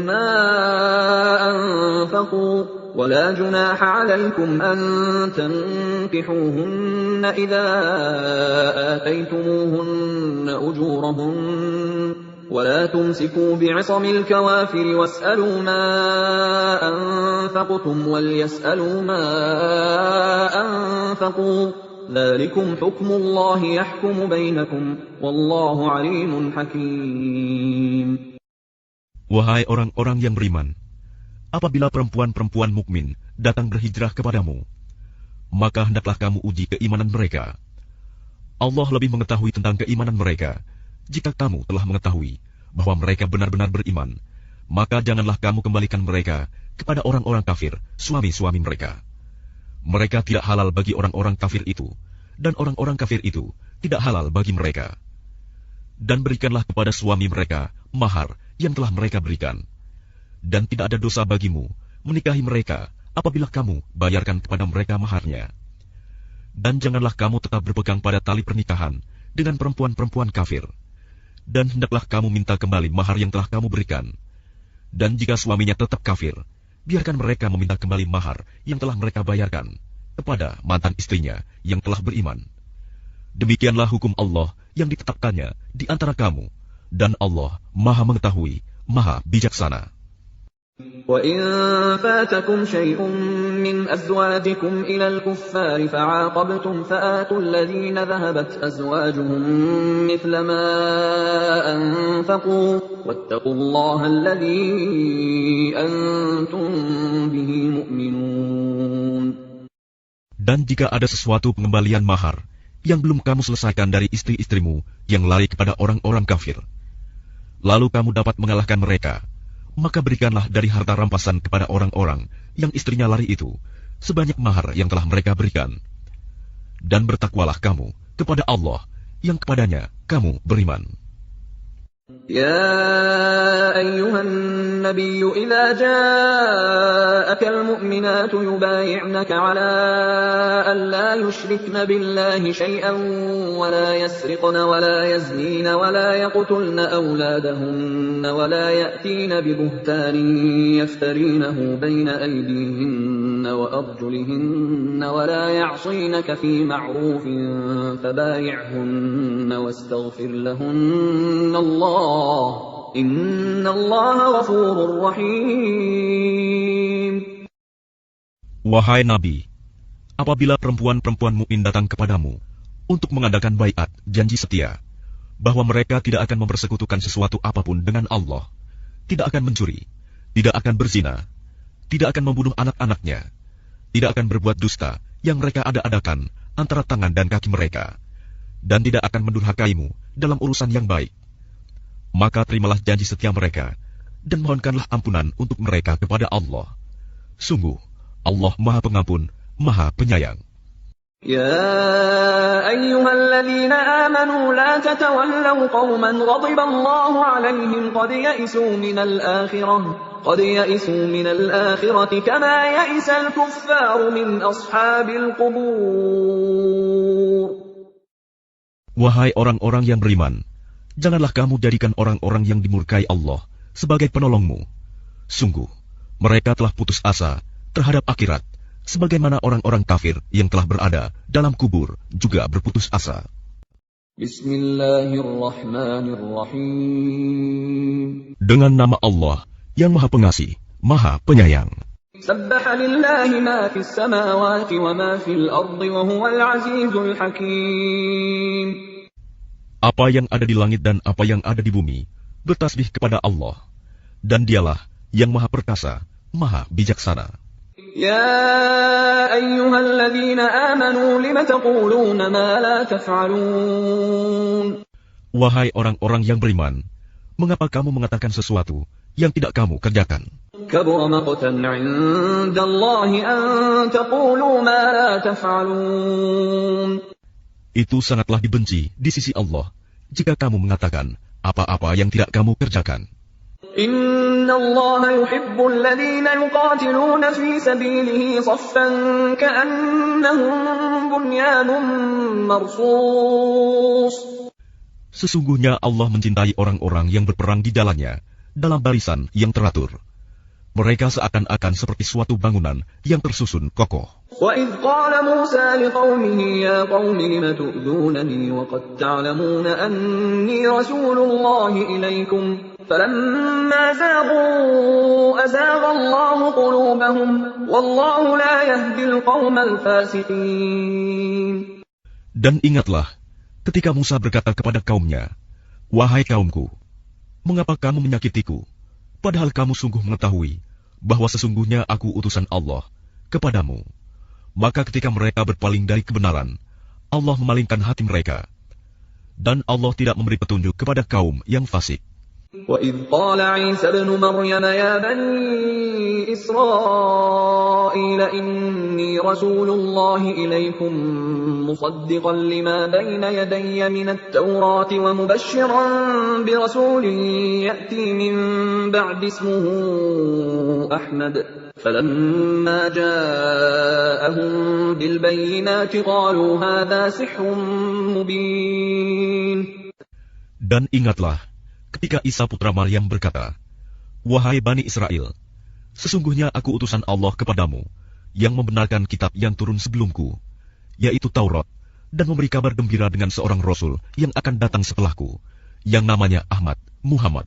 ما أنفقوا ولا جناح عليكم أن تنكحوهن إذا آتيتموهن أجورهن ولا تمسكوا بعصم الكوافر واسألوا ما أنفقتم وليسألوا ما أنفقوا ذلكم حكم الله يحكم بينكم والله عليم حكيم. Wahai orang-orang yang beriman, apabila perempuan-perempuan mukmin datang berhijrah kepadamu, maka hendaklah kamu uji keimanan mereka. Allah lebih mengetahui tentang keimanan mereka. Jika kamu telah mengetahui bahwa mereka benar-benar beriman, maka janganlah kamu kembalikan mereka kepada orang-orang kafir, suami-suami mereka. Mereka tidak halal bagi orang-orang kafir itu, dan orang-orang kafir itu tidak halal bagi mereka. Dan berikanlah kepada suami mereka mahar yang telah mereka berikan. Dan tidak ada dosa bagimu menikahi mereka apabila kamu bayarkan kepada mereka maharnya. Dan janganlah kamu tetap berpegang pada tali pernikahan dengan perempuan-perempuan kafir. Dan hendaklah kamu minta kembali mahar yang telah kamu berikan. Dan jika suaminya tetap kafir, biarkan mereka meminta kembali mahar yang telah mereka bayarkan kepada mantan istrinya yang telah beriman. Demikianlah hukum Allah yang ditetapkannya di antara kamu, dan Allah Maha Mengetahui, Maha Bijaksana. وَإِن فَاتَكُمْ شَيْءٌ مِّنْ أَزْوَاجِكُمْ إِلَى الْكُفَّارِ فَعَاقَبْتُمْ فَآتُوا الَّذِينَ ذَهَبَتْ أَزْوَاجُهُم مِّثْلَ مَا أَنفَقُوا وَاتَّقُوا اللَّهَ الَّذِي أَنتُم بِهِ مُؤْمِنُونَ. Dan jika ada sesuatu pengembalian mahar yang belum kamu selesaikan dari istri-istrimu yang lari kepada orang-orang kafir, lalu kamu dapat mengalahkan mereka, maka berikanlah dari harta rampasan kepada orang-orang yang istrinya lari itu sebanyak mahar yang telah mereka berikan. Dan bertakwalah kamu kepada Allah yang kepadanya kamu beriman. يا أيها النبي إذا جاءك المؤمنات يبايعنك على أن لا يشركن بالله شيئا ولا يسرقن ولا يزنين ولا يقتلن أولادهن ولا يأتين ببهتان يفترينه بين أيديهن وأرجلهن ولا يعصينك في معروف فبايعهن واستغفر لهن الله إن الله غفور رحيم. Wahai Nabi, apabila perempuan-perempuan mukmin datang kepadamu untuk mengadakan baiat janji setia bahwa mereka tidak akan mempersekutukan sesuatu apapun dengan Allah, tidak akan mencuri, tidak akan berzina, tidak akan membunuh anak-anaknya, tidak akan berbuat dusta yang mereka ada-adakan antara tangan dan kaki mereka, dan tidak akan mendurhakaimu dalam urusan yang baik, maka terimalah janji setia mereka dan mohonkanlah ampunan untuk mereka kepada Allah. Sungguh, Allah Maha Pengampun, Maha Penyayang. يا أيها الذين آمنوا لا تتولوا قوما غضب الله عليهم قد يئسوا من الآخرة كما يئس الكفار من أصحاب القبور. Wahai orang-orang yang beriman, janganlah kamu jadikan orang-orang yang dimurkai Allah sebagai penolongmu. Sungguh, mereka telah putus asa terhadap akhirat, sebagaimana orang-orang kafir yang telah berada dalam kubur juga berputus asa. Bismillahirrahmanirrahim. Dengan nama Allah yang Maha Pengasih, Maha Penyayang. Sabbaha lillahi ma fis samawati wa ma fil ardi wa huwal azizul hakim. Apa yang ada di langit dan apa yang ada di bumi bertasbih kepada Allah, dan Dialah yang Maha Perkasa, Maha Bijaksana. Ya ayyuhalladzina amanu lima taquluna ma la taf'alun. Wahai orang-orang yang beriman, mengapa kamu mengatakan sesuatu yang tidak kamu kerjakan? Kabura maqtan 'indallahi an taqulu ma la taf'alun. Itu sangatlah dibenci di sisi Allah jika kamu mengatakan apa-apa yang tidak kamu kerjakan. Inna Allah yuhibbul ladhina yuqatiluna fi sabilihi saffan ka'annahum bunyanun marsus. Sesungguhnya Allah mencintai orang-orang yang berperang di jalannya dalam barisan yang teratur. Mereka seakan-akan seperti suatu bangunan yang tersusun kokoh. وَإِذْ قَالَ مُوسَى لِقَوْمِهِ يَا قَوْمِ لِمَ تُؤْذُونَنِي وَقَدْ تَعْلَمُونَ أَنِّي رَسُولُ اللَّهِ إِلَيْكُمْ فَلَمَّا زَاغُوا أَزَاغَ اللَّهُ قُلُوبَهُمْ وَاللَّهُ لَا يَهْدِي الْقَوْمَ الْفَاسِقِينَ. Dan ingatlah ketika Musa berkata kepada kaumnya, "Wahai kaumku, mengapa kamu menyakitiku, padahal kamu sungguh mengetahui bahwa sesungguhnya aku utusan Allah kepadamu." Maka ketika mereka berpaling dari kebenaran, Allah memalingkan hati mereka. Dan Allah tidak memberi petunjuk kepada kaum yang fasik. وَإِذْ قَالَ عِيسَى ابْنُ مَرْيَمَ يَا بَنِي إِسْرَائِيلَ إِنِّي رَسُولُ اللَّهِ إِلَيْكُمْ مُصَدِّقًا لِمَا بَيْنَ يَدَيَّ مِنَ التَّوْرَاةِ وَمُبَشِّرًا بِرَسُولٍ يَأْتِي مِن بَعْدِي اسْمُهُ أَحْمَدُ فَلَمَّا جَاءَهُم بِالْبَيِّنَاتِ قَالُوا هَذَا سِحْرٌ مُبِينٌ. Dan ingatlah ketika Isa putra Maryam berkata, "Wahai Bani Israel, sesungguhnya aku utusan Allah kepadamu, yang membenarkan kitab yang turun sebelumku, yaitu Taurat, dan memberi kabar gembira dengan seorang Rasul yang akan datang setelahku, yang namanya Ahmad, Muhammad."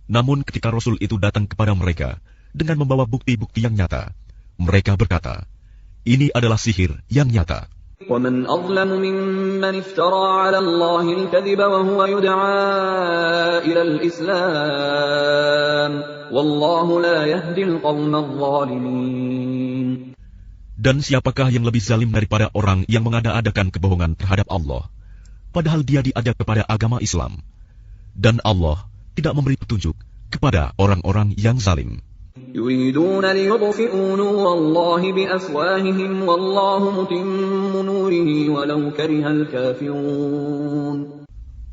Namun ketika Rasul itu datang kepada mereka dengan membawa bukti-bukti yang nyata, mereka berkata, "Ini adalah sihir yang nyata." وَمَنْ أَظْلَمُ مِمَّنِ افْتَرَى عَلَى اللَّهِ الْكَذِبَ وَهُوَ يُدْعَى إِلَى الْإِسْلَامِ وَاللَّهُ لَا يَهْدِي الْقَوْمَ الظَّالِمِينَ. Dan siapakah yang lebih zalim daripada orang yang mengada-adakan kebohongan terhadap Allah, padahal dia diajak kepada agama Islam, dan Allah tidak memberi petunjuk kepada orang-orang yang zalim. يريدون ليطفئوا نور الله بأفواههم والله متم نوره ولو كره الكافرون.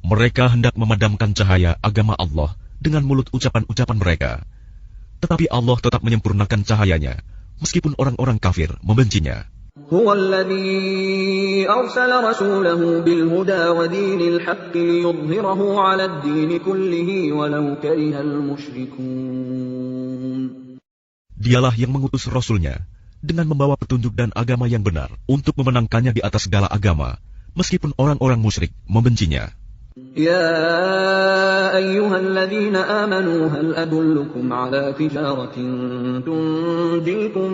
Mereka hendak memadamkan cahaya agama Allah dengan mulut ucapan-ucapan mereka, tetapi Allah tetap menyempurnakan cahayanya meskipun orang-orang kafir membencinya. هو الذي أرسل رسوله بالهدى ودين الحق ليظهره على الدين كله ولو كره المشركون. Dialah yang mengutus Rasulnya dengan membawa petunjuk dan agama yang benar untuk memenangkannya di atas segala agama, meskipun orang-orang musyrik membencinya. يا أيها الذين آمنوا هل أدلكم على تجارة تنجيكم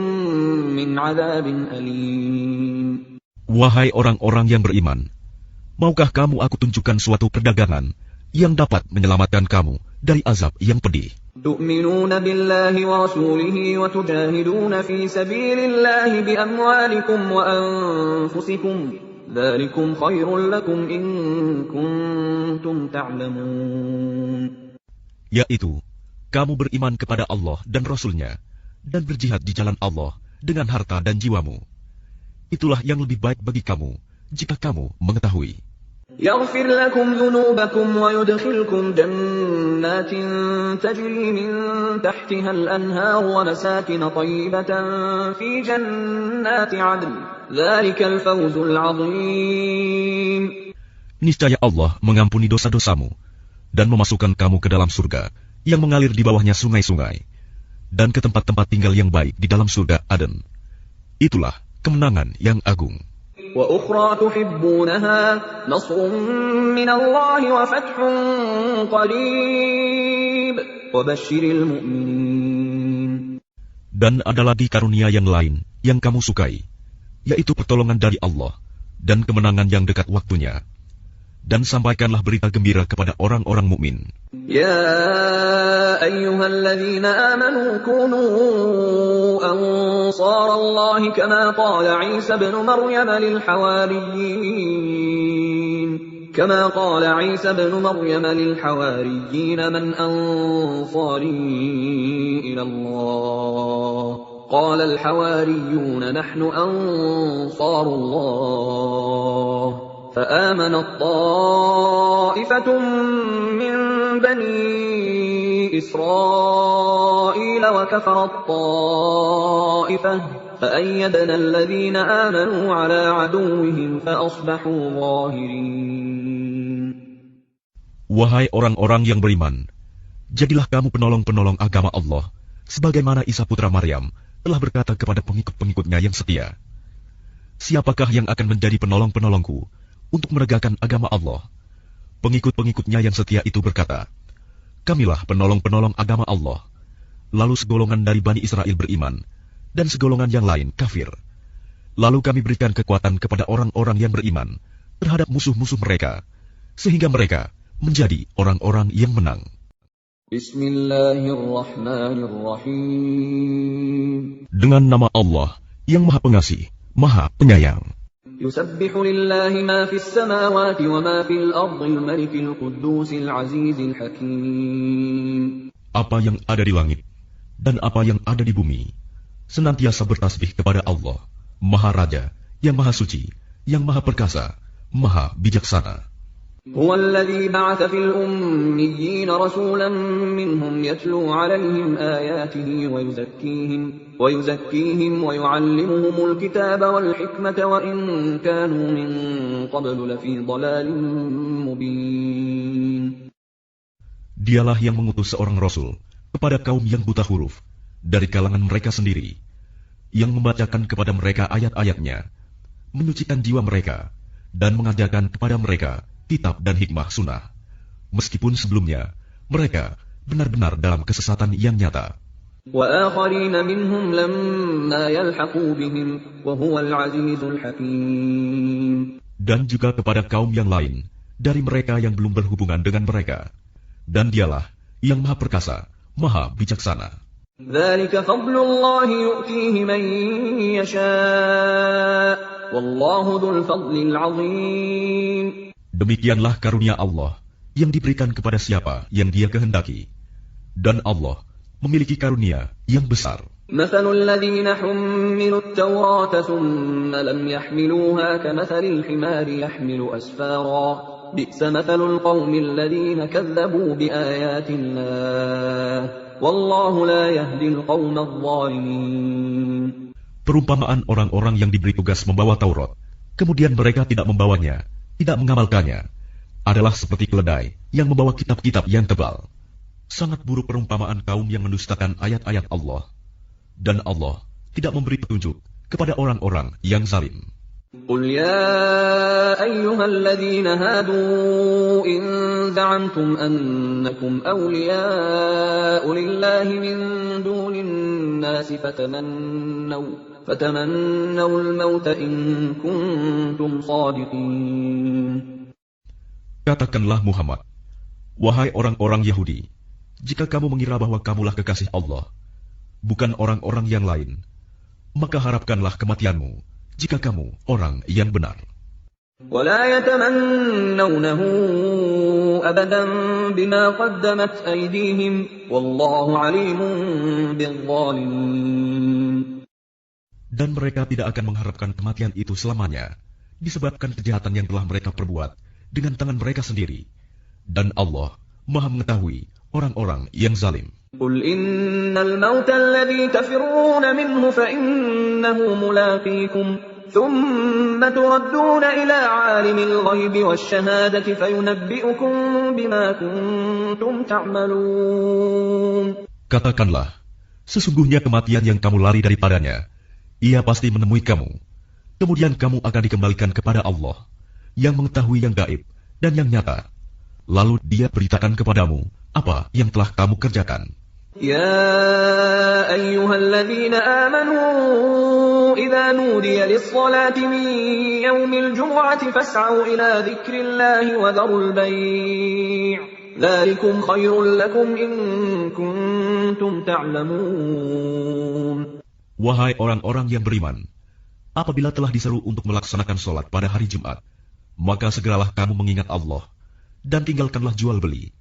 من عذاب أليم. Wahai orang-orang yang beriman, maukah kamu aku tunjukkan suatu perdagangan yang dapat menyelamatkan kamu dari azab yang pedih? تؤمنون بالله ورسوله وتجاهدون في سبيل الله بأموالكم وأنفسكم ذلكم خير لكم إن كنتم تعلمون. Yaitu, kamu beriman kepada Allah dan Rasul-Nya, dan berjihad di jalan Allah dengan harta dan jiwamu. Itulah yang lebih baik bagi kamu jika kamu mengetahui. يغفر لكم ذنوبكم ويدخلكم جنات تجري من تحتها الأنهار ومساكن طيبة في جنات عدن ذلك الفوز العظيم. Niscaya Allah mengampuni dosa-dosamu dan memasukkan kamu ke dalam surga yang mengalir di bawahnya sungai-sungai dan ke tempat-tempat tinggal yang baik di dalam surga Aden. Itulah kemenangan yang agung. وأخرى تحبونها نصر من الله وفتح قريب وبشر المؤمنين. Dan ada lagi karunia yang lain yang kamu sukai, yaitu pertolongan dari Allah dan kemenangan yang dekat waktunya. Dan sampaikanlah berita gembira kepada orang-orang mukmin. يا أيها الذين آمنوا كونوا أنصار الله كما قال عيسى ابن مريم للحواريين من أنصاري إلى الله قال الحواريون نحن أنصار الله فآمنت طائفة من بني إسرائيل وكفرت طائفة فأيدنا الذين آمنوا على عدوهم فأصبحوا ظاهرين. Wahai orang-orang yang beriman, jadilah kamu penolong-penolong agama Allah, sebagaimana Isa putra Maryam telah berkata kepada pengikut-pengikutnya yang setia. Siapakah yang akan menjadi penolong-penolongku untuk menegakkan agama Allah? Pengikut-pengikutnya yang setia itu berkata, kamilah penolong-penolong agama Allah. Lalu segolongan dari Bani Israel beriman, dan segolongan yang lain kafir. Lalu kami berikan kekuatan kepada orang-orang yang beriman terhadap musuh-musuh mereka, sehingga mereka menjadi orang-orang yang menang. Bismillahirrahmanirrahim. Dengan nama Allah yang Maha Pengasih, Maha Penyayang. يسبح لله ما في السماوات وما في الأرض الملك القدوس العزيز الحكيم. Apa yang ada di langit dan apa yang ada di bumi senantiasa bertasbih kepada Allah, Maha Raja, yang Maha Suci, yang Maha Perkasa, Maha Bijaksana. هو الذي بعث في الأميين رسولا منهم يتلو عليهم آياته ويزكيهم ويعلمهم الكتاب والحكمة وإن كانوا من قبل لفي ضلال مبين. Dialah yang mengutus seorang Rasul kepada kaum yang buta huruf dari kalangan mereka sendiri, yang membacakan kepada mereka ayat-ayatnya, menyucikan jiwa mereka, dan mengajarkan kepada mereka kitab dan hikmah sunnah, meskipun sebelumnya mereka benar-benar dalam kesesatan yang nyata. وآخرين منهم لما يلحقوا بهم وهو العزيز الحكيم. Dan juga kepada kaum yang lain dari mereka yang belum berhubungan dengan mereka, dan dialah yang Maha Perkasa, Maha Bijaksana. ذلك فضل الله يؤتيه من يشاء والله ذو الفضل العظيم. Demikianlah karunia Allah yang diberikan kepada siapa yang Dia kehendaki, dan Allah memiliki karunia yang besar. مثل الذين حملوا التوراة ثم لم يحملوها كمثل الحمار يحمل أسفارا بئس مثل القوم الذين كذبوا بآيات الله والله لا يهدي القوم الظالمين. Perumpamaan orang-orang yang diberi tugas membawa Taurat, kemudian mereka tidak membawanya, tidak mengamalkannya, adalah seperti keledai yang membawa kitab-kitab yang tebal. Sangat buruk perumpamaan kaum yang mendustakan ayat-ayat Allah. Dan Allah tidak memberi petunjuk kepada orang-orang yang zalim. قل يا أيها الذين هادوا إن زعمتم أنكم أولياء لله من دون الناس فتمنوا الموت إن كنتم صادقين. Katakanlah Muhammad, wahai orang-orang Yahudi, jika kamu mengira bahwa kamulah kekasih Allah, bukan orang-orang yang lain, maka harapkanlah kematianmu jika kamu orang yang benar. ولا يتمنونه أبدا بما قدمت أيديهم والله عليم بالظالمين. Dan mereka tidak akan mengharapkan kematian itu selamanya, disebabkan kejahatan yang telah mereka perbuat dengan tangan mereka sendiri. Dan Allah Maha mengetahui orang-orang yang zalim. قل إن الموت الذي تفرون منه فإنه ملاقيكم ثم تردون إلى عالم الغيب والشهادة فينبئكم بما كنتم تعملون. Katakanlah, sesungguhnya kematian yang kamu lari daripadanya, ia pasti menemui kamu. Kemudian kamu akan dikembalikan kepada Allah, yang mengetahui yang gaib dan yang nyata. Lalu Dia beritakan kepadamu apa yang telah kamu kerjakan. يا أيها الذين آمنوا إذا نودي للصلاة من يوم الجمعة فاسعوا إلى ذكر الله وذروا البيع ذلكم خير لكم إن كنتم تعلمون. Wahai orang-orang yang beriman, apabila telah diseru untuk melaksanakan sholat pada hari Jumat, maka segeralah kamu mengingat Allah dan tinggalkanlah jual beli.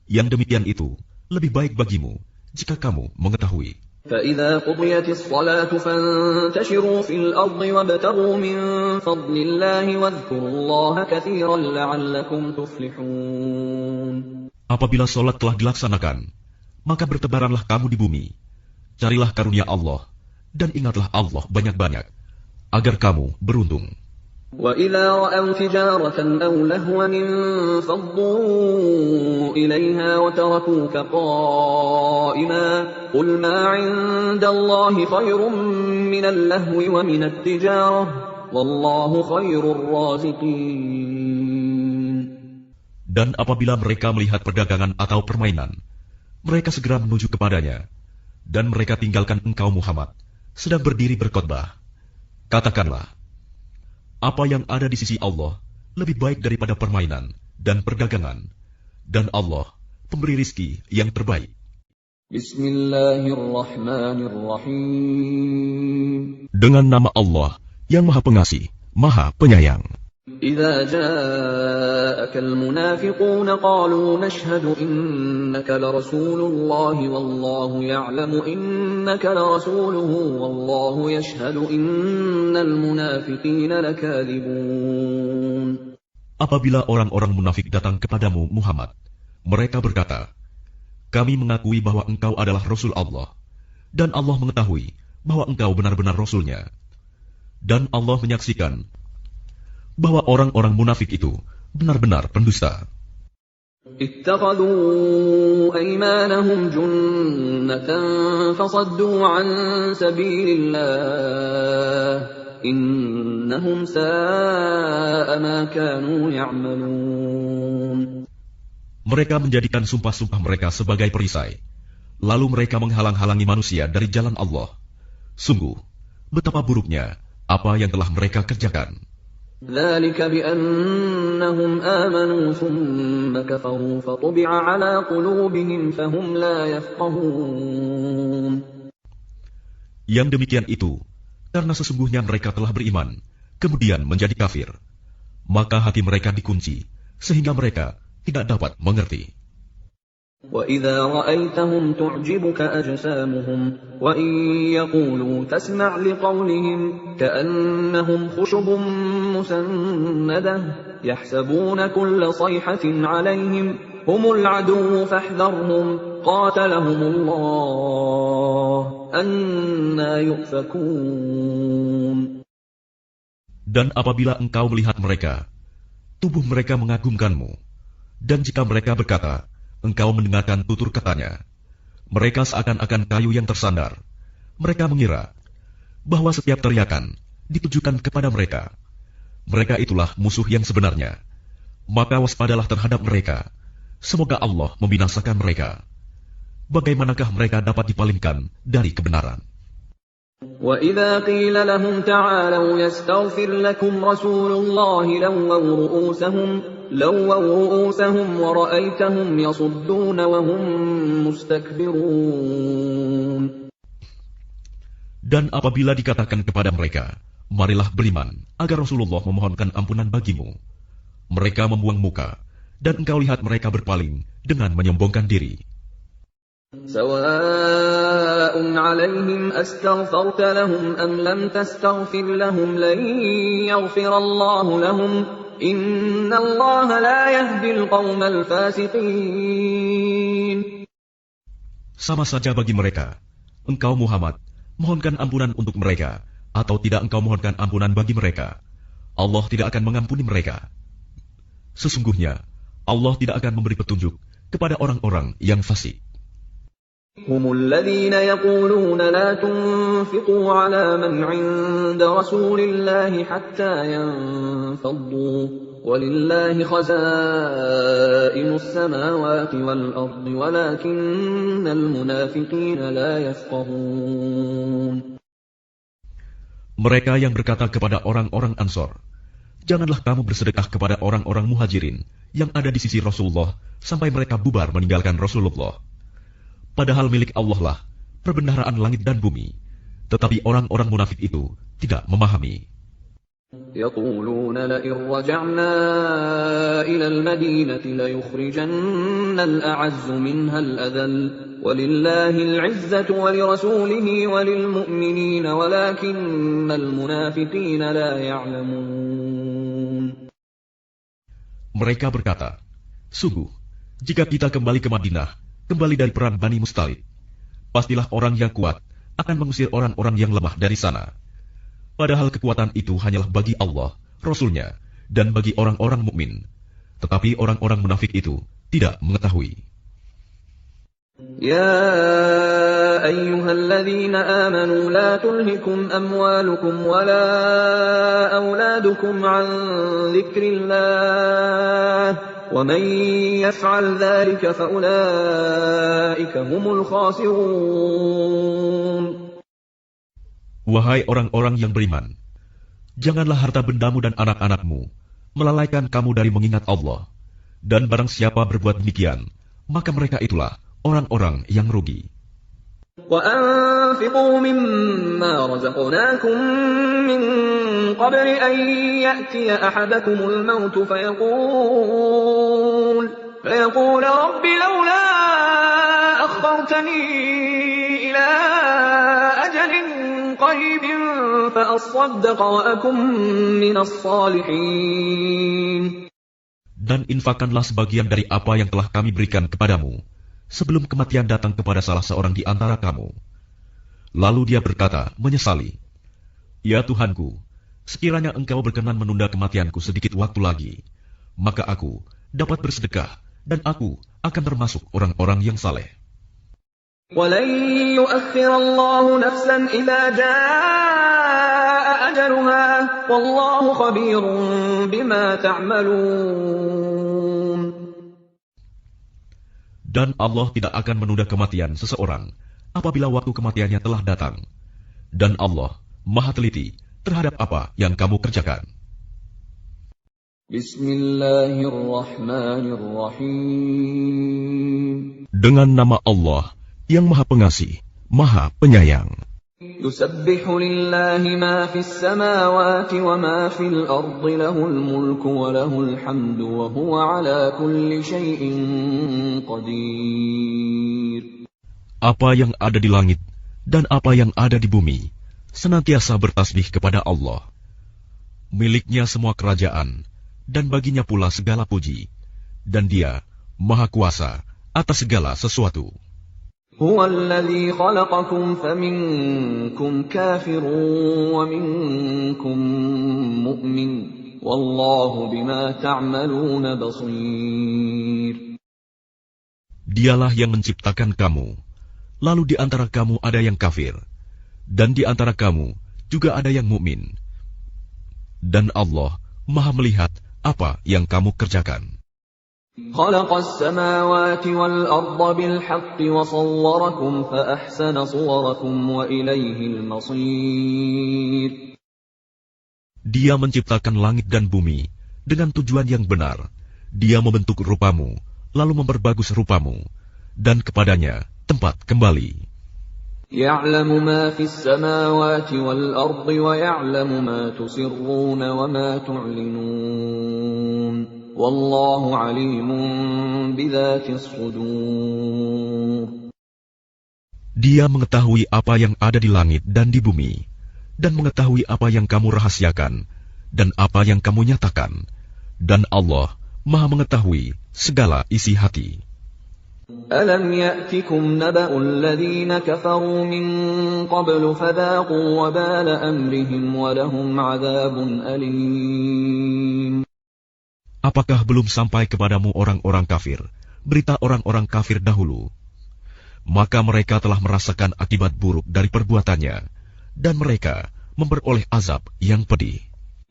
Yang demikian itu lebih baik bagimu jika kamu mengetahui. فَإِذَا قُضِيَتِ الصَّلَاةُ فَانتَشِرُوا فِي الْأَرْضِ وَابْتَغُوا مِن فَضْلِ اللَّهِ وَاذْكُرُوا اللَّهَ كَثِيرًا لَعَلَّكُمْ تُفْلِحُونَ. Apabila sholat telah dilaksanakan, maka bertebaranlah kamu di bumi. Carilah karunia Allah dan ingatlah Allah banyak-banyak agar kamu beruntung. وَإِذَا رَأَوْا تِجَارَةً أَوْ لَهْوًا انفَضُّوا إِلَيْهَا وَتَرَكُوكَ قَائِمًا قُلْ مَا عِندَ اللَّهِ خَيْرٌ مِّنَ اللَّهْوِ وَمِنَ التِّجَارَةِ وَاللَّهُ خَيْرُ الرَّازِقِينَ. Dan apabila mereka melihat perdagangan atau permainan, mereka segera menuju kepadanya, dan mereka tinggalkan engkau Muhammad sedang berdiri berkhotbah. Katakanlah, apa yang ada di sisi Allah lebih baik daripada permainan dan perdagangan, dan Allah pemberi rizki yang terbaik. Bismillahirrahmanirrahim. Dengan nama Allah yang Maha Pengasih, Maha Penyayang. إذا جاءك المنافقون قالوا نشهد إنك لرسول الله والله يعلم إنك لرسوله والله يشهد إن المنافقين لكاذبون. Apabila orang-orang munafik datang kepadamu Muhammad, mereka berkata, kami mengakui bahwa engkau adalah Rasul Allah, dan Allah mengetahui bahwa engkau benar-benar Rasulnya. Dan Allah menyaksikan bahwa orang-orang munafik itu benar-benar pendusta. اتخذوا أيمانهم جنة فصدوا عن سبيل الله إنهم ساء ما كانوا يعملون. Mereka menjadikan sumpah-sumpah mereka sebagai perisai, lalu mereka menghalang-halangi manusia dari jalan Allah. Sungguh, betapa buruknya apa yang telah mereka kerjakan. ذلك بأنهم آمنوا ثم كفروا فطبع على قلوبهم فهم لا يفقهون. Yang demikian itu, karena sesungguhnya mereka telah beriman, kemudian menjadi kafir, maka hati mereka dikunci, sehingga mereka tidak dapat mengerti. وَإِذَا رَأَيْتَهُمْ تُعْجِبُكَ أَجْسَامُهُمْ وَإِنْ يَقُولُوا تَسْمَعْ لِقَوْلِهِمْ كَأَنَّهُمْ خُشُبٌ مُّسَنَّدَةٌ يَحْسَبُونَ كُلَّ صَيْحَةٍ عَلَيْهِمْ هُمُ الْعَدُوُّ فَاحْذَرْهُمْ قَاتَلَهُمُ اللَّهُ أَنَّىٰ يُؤْفَكُونَ. Dan apabila engkau melihat mereka, tubuh mereka mengagumkanmu, dan jika mereka berkata, engkau mendengarkan tutur katanya, mereka seakan-akan kayu yang tersandar. Mereka mengira bahwa setiap teriakan ditujukan kepada mereka. Mereka itulah musuh yang sebenarnya. Maka waspadalah terhadap mereka. Semoga Allah membinasakan mereka. Bagaimanakah mereka dapat dipalingkan dari kebenaran? وَإِذَا قِيلَ لَهُمْ تَعَالَوْا يَسْتَغْفِرْ لَكُمْ رَسُولُ اللَّهِ لَوَّوْا رُءُوسَهُمْ وَرَأَيْتَهُمْ يَصُدُّونَ وَهُمْ مُسْتَكْبِرُونَ. Dan apabila dikatakan kepada mereka, marilah beriman, agar Rasulullah memohonkan ampunan bagimu. Mereka membuang muka, dan engkau lihat mereka berpaling dengan menyombongkan diri. سواء عليهم أستغفرت لهم أم لم تستغفر لهم لن يغفر الله لهم إن الله لا يهدي القوم الفاسقين. Sama saja bagi mereka, engkau Muhammad, mohonkan ampunan untuk mereka, atau tidak engkau mohonkan ampunan bagi mereka. Allah tidak akan mengampuni mereka. Sesungguhnya, Allah tidak akan memberi petunjuk kepada orang-orang yang fasik. هم الذين يقولون لا تنفقوا على من عند رسول الله حتى ينفضوا ولله خزائن السماوات والأرض ولكن المنافقين لا يفقهون. Mereka yang berkata kepada orang-orang Ansor, janganlah kamu bersedekah kepada orang-orang Muhajirin yang ada di sisi Rasulullah sampai mereka bubar meninggalkan Rasulullah. Padahal milik Allah lah perbendaharaan langit dan bumi, tetapi orang-orang munafik itu tidak memahami. يقولون لئن رجعنا إلى المدينة ليخرجن الأعز منها الأذل ولله العزة ولرسوله وللمؤمنين ولكن المنافقين لا يعلمون. Mereka berkata, sungguh, jika kita kembali ke Madinah, kembali dari perang Bani Mustalib, pastilah orang yang kuat akan mengusir orang-orang yang lemah dari sana. Padahal kekuatan itu hanyalah bagi Allah, Rasul-Nya, dan bagi orang-orang mukmin. Tetapi orang-orang munafik itu tidak mengetahui. يا أيها الذين آمنوا لا تلهكم أموالكم ولا أولادكم عن ذكر الله ومن يفعل ذلك فأولئك هم الخاسرون. Wahai orang-orang yang beriman, janganlah harta bendamu dan anak-anakmu melalaikan kamu dari mengingat Allah. Dan barang siapa berbuat demikian, maka mereka itulah orang-orang yang rugi. وأنفقوا مما رزقناكم من قبل أن يأتي أحدكم الموت فيقول رب لولا أخرتني إلى أجل قريب فأصدق وأكن من الصالحين. Dan infakkanlah sebagian dari apa yang telah kami berikan kepadamu sebelum kematian datang kepada salah seorang di antara kamu. Lalu dia berkata, menyesali, ya Tuhanku, sekiranya engkau berkenan menunda kematianku sedikit waktu lagi, maka aku dapat bersedekah dan aku akan termasuk orang-orang yang saleh. وَلَن يُؤَخِّرَ اللَّهُ نَفْسًا إِذَا جَاءَ أَجَلُهَا وَاللَّهُ خَبِيرٌ بِمَا تَعْمَلُونَ. Dan Allah tidak akan menunda kematian seseorang apabila waktu kematiannya telah datang. Dan Allah Maha teliti terhadap apa yang kamu kerjakan. Bismillahirrahmanirrahim. Dengan nama Allah yang Maha Pengasih, Maha Penyayang. Yusabbihu lillahi ma fis samawati wa ma fil ardi lahul mulku wa lahul hamdu wa huwa ala kulli syai'in qadir. Apa yang ada di langit dan apa yang ada di bumi senantiasa bertasbih kepada Allah. Miliknya semua kerajaan dan baginya pula segala puji, dan Dia Maha Kuasa atas segala sesuatu. هو الذي خلقكم فمنكم كافر ومنكم مؤمن والله بما تعملون بصير. Dialah yang menciptakan kamu, lalu di antara kamu ada yang kafir, dan di antara kamu juga ada yang mukmin. Dan Allah Maha melihat apa yang kamu kerjakan. خلق السماوات والأرض بالحق وصوركم فأحسن صوركم وإليه المصير. Dia menciptakan langit dan bumi dengan tujuan yang benar. Dia membentuk rupamu, lalu memperbagus rupamu, dan kepadanya tempat kembali. يعلم ما في السماوات والأرض ويعلم ما تسرون وما تعلنون والله عليم بذات الصدور. Dia mengetahui apa yang ada di langit dan di bumi, dan mengetahui apa yang kamu rahasiakan, dan apa yang kamu nyatakan. Dan Allah Maha mengetahui segala isi hati. ألم يأتكم نبأ الذين كفروا من قبل فذاقوا وبال أمرهم ولهم عذاب أليم. Apakah belum sampai kepadamu orang-orang kafir, berita orang-orang kafir dahulu? Maka mereka telah merasakan akibat buruk dari perbuatannya, dan mereka memperoleh azab yang pedih.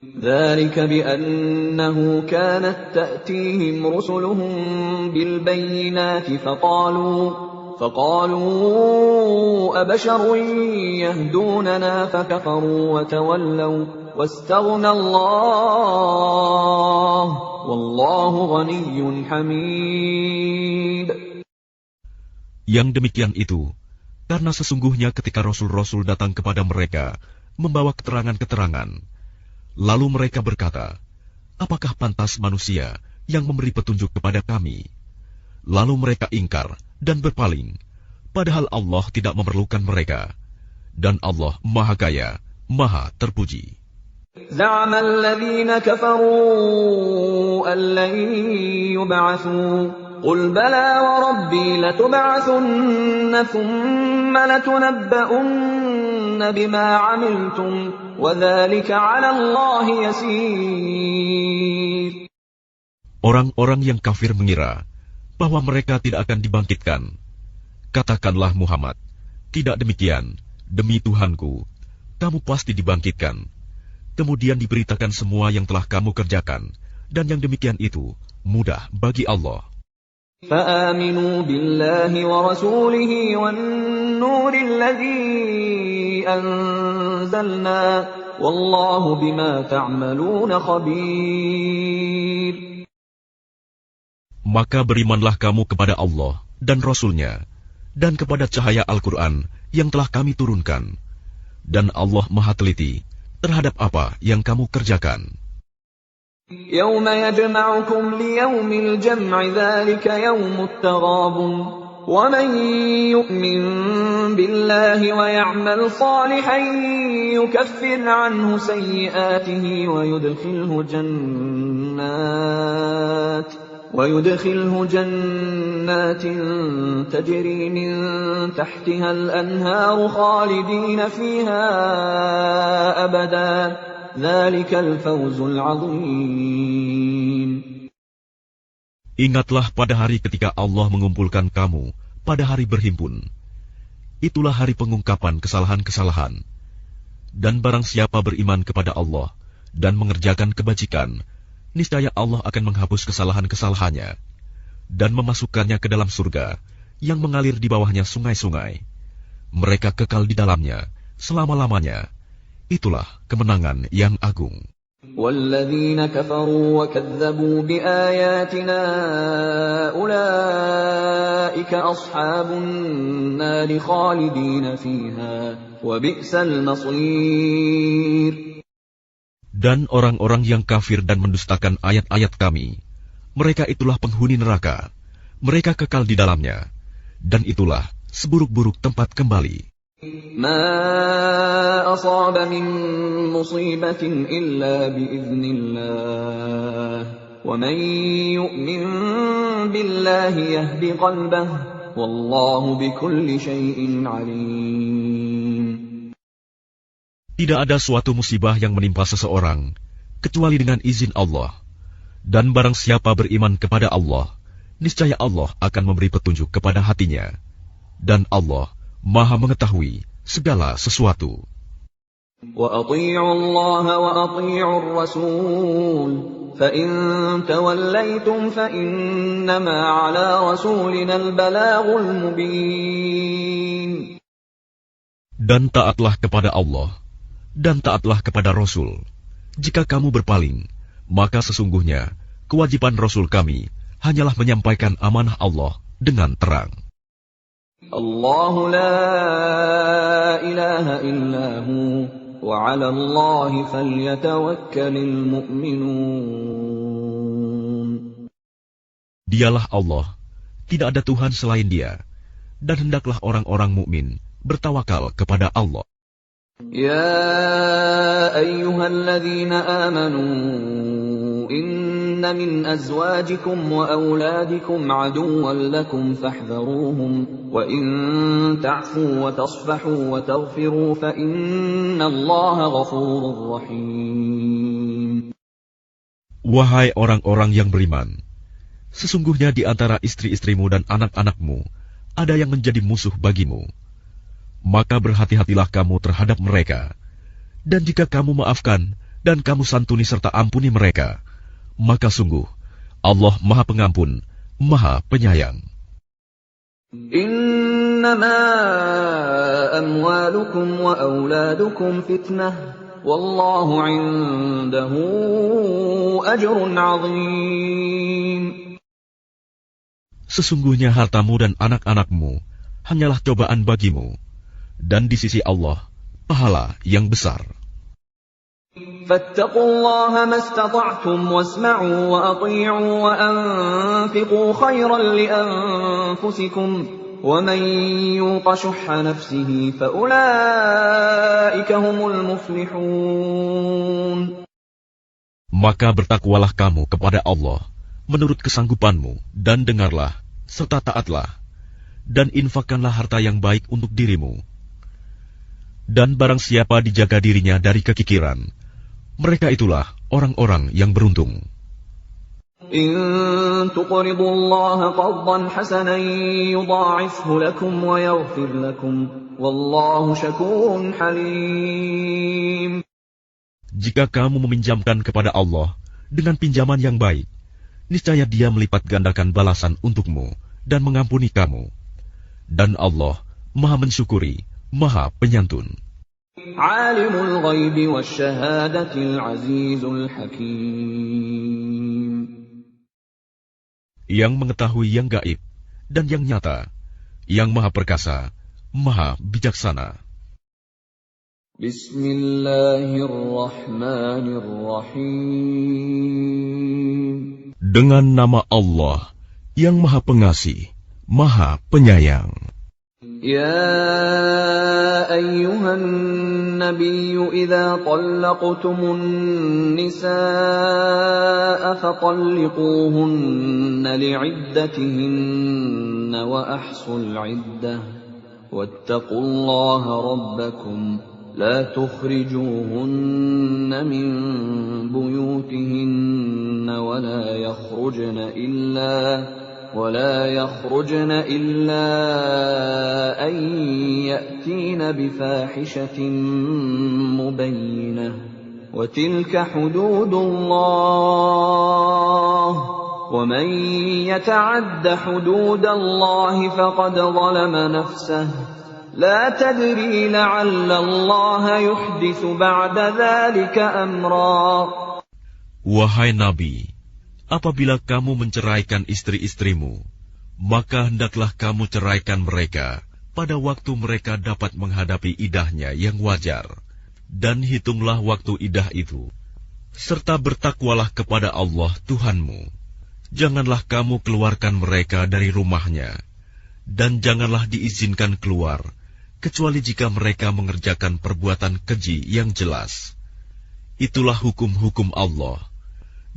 ذلك بأنه كانت تأتيهم رسلهم بالبينات فقالوا أبشر يهدوننا فكفروا وتولوا واستغنى الله والله غني حميد. Yang demikian itu, karena sesungguhnya ketika Rasul-Rasul datang kepada mereka, membawa keterangan-keterangan, lalu mereka berkata, apakah pantas manusia yang memberi petunjuk kepada kami? Lalu mereka ingkar dan berpaling, padahal Allah tidak memerlukan mereka, dan Allah Maha Kaya, Maha Terpuji. زعم الذين كفروا أن لن يبعثوا قل بلى وربي لتبعثن ثم لتنبؤن بما عملتم وذلك على الله يسير. Orang-orang yang kafir mengira bahwa mereka tidak akan dibangkitkan. Katakanlah Muhammad, tidak demikian, demi Tuhanku, kamu pasti dibangkitkan. Kemudian diberitakan semua yang telah kamu kerjakan, dan yang demikian itu mudah bagi Allah. فآمنوا بالله ورسوله والنور الذي أنزلنا والله بما تعملون خبير. Maka berimanlah kamu kepada Allah dan Rasul-Nya, dan kepada cahaya Al-Quran yang telah kami turunkan, dan Allah Maha Teliti terhadap apa yang kamu kerjakan. يوم يجمعكم ليوم الجمع ذلك يوم التغابن ومن يؤمن بالله ويعمل صالحا يكفر عنه سيئاته ويدخله جنات تجري من تحتها الأنهار خالدين فيها أبدا ذلك الفوز العظيم. Ingatlah pada hari ketika Allah mengumpulkan kamu pada hari berhimpun. Itulah hari pengungkapan kesalahan-kesalahan. Dan barang siapa beriman kepada Allah dan mengerjakan kebajikan, niscaya Allah akan menghapus kesalahan-kesalahannya dan memasukkannya ke dalam surga yang mengalir di bawahnya sungai-sungai. Mereka kekal di dalamnya selama-lamanya. Itulah kemenangan yang agung. وَالَّذِينَ كَفَرُوا وَكَذَّبُوا بِآيَاتِنَا أُولَئِكَ أَصْحَابُ النَّارِ خَالِدِينَ فِيهَا وَبِئْسَ الْمَصِيرُ. Dan orang-orang yang kafir dan mendustakan ayat-ayat kami, mereka itulah penghuni neraka. Mereka kekal di dalamnya, dan itulah seburuk-buruk tempat kembali. ما أصاب من مصيبة إلا بإذن الله ومن يؤمن بالله يهد قلبه والله بكل شيء عليم. Tidak ada suatu musibah yang menimpa seseorang kecuali dengan izin Allah. Dan barang siapa beriman kepada Allah, niscaya Allah akan memberi petunjuk kepada hatinya. Dan Allah Maha mengetahui segala sesuatu. وَأَطِيعُوا اللَّهَ وَأَطِيعُوا الرَّسُولَ فَإِن تَوَلَّيْتُمْ فَإِنَّمَا عَلَى رَسُولِنَا الْبَلَاغُ الْمُبِينُ. Dan taatlah kepada Allah, dan taatlah kepada Rasul. Jika kamu berpaling, maka sesungguhnya kewajiban Rasul kami hanyalah menyampaikan amanah Allah dengan terang. الله لا إله إلا هو وعلى الله فليتوكل المؤمنون. Dialah Allah, tidak ada Tuhan selain Dia, dan hendaklah orang-orang mukmin bertawakal kepada Allah. يا أيها الذين آمنوا إن من أزواجكم وأولادكم عدوا لكم فاحذروهم وإن تعفوا وتصفحوا وتغفروا فإن الله غفور رحيم. Wahai orang-orang yang beriman, sesungguhnya di antara istri-istrimu dan anak-anakmu ada yang menjadi musuh bagimu. Maka berhati-hatilah kamu terhadap mereka. Dan jika kamu maafkan dan kamu santuni serta ampuni mereka, maka sungguh Allah Maha Pengampun, Maha Penyayang. Innama amwalukum wa auladukum fitnah, wallahu indahu ajrun azim. Sesungguhnya hartamu dan anak-anakmu hanyalah cobaan bagimu, dan di sisi Allah pahala yang besar. Fattaqullaha mastata'tum wasma'u wa ati'u wa anfiqu khairan li anfusikum wa man yuqa shuhha nafsihi fa ulaika humul muflihun. Maka bertakwalah kamu kepada Allah menurut kesanggupanmu, dan dengarlah serta taatlah, dan infakkanlah harta yang baik untuk dirimu. Dan barang siapa dijaga dirinya dari kekikiran, mereka itulah orang-orang yang beruntung. In tuqridullaha qardan hasanan yudha'ifhu lakum wa yaghfir lakum wallahu syakurun halim. Jika kamu meminjamkan kepada Allah dengan pinjaman yang baik, niscaya Dia melipat gandakan balasan untukmu dan mengampuni kamu. Dan Allah Maha mensyukuri, Maha penyantun. Alimul ghaibi wasyahadatil azizul hakim. Yang mengetahui yang gaib dan yang nyata, yang Maha perkasa, Maha bijaksana. Bismillahirrahmanirrahim. Dengan nama Allah yang Maha Pengasih, Maha Penyayang. Ya ayyuhan nabiyyu idza talaqtumun nisaa fatalliquhunna li'iddatihinna wa ahsul 'iddah wattaqullaha rabbakum la tukhrijuhunna min buyutihinna wa la yakhrujna illa an ya'tina bifahishatin mubayyinah wa tilka hududullah wa man yata'adda hududallahi faqad zalama nafsahu la tadri la'alla Allah yuhditsu ba'da dzalika amra. Wahai Nabi, apabila kamu menceraikan istri-istrimu, maka hendaklah kamu ceraikan mereka pada waktu mereka dapat menghadapi iddahnya yang wajar, dan hitunglah waktu iddah itu, serta bertakwalah kepada Allah Tuhanmu. Janganlah kamu keluarkan mereka dari rumahnya, dan janganlah diizinkan keluar, kecuali jika mereka mengerjakan perbuatan keji yang jelas. Itulah hukum-hukum Allah.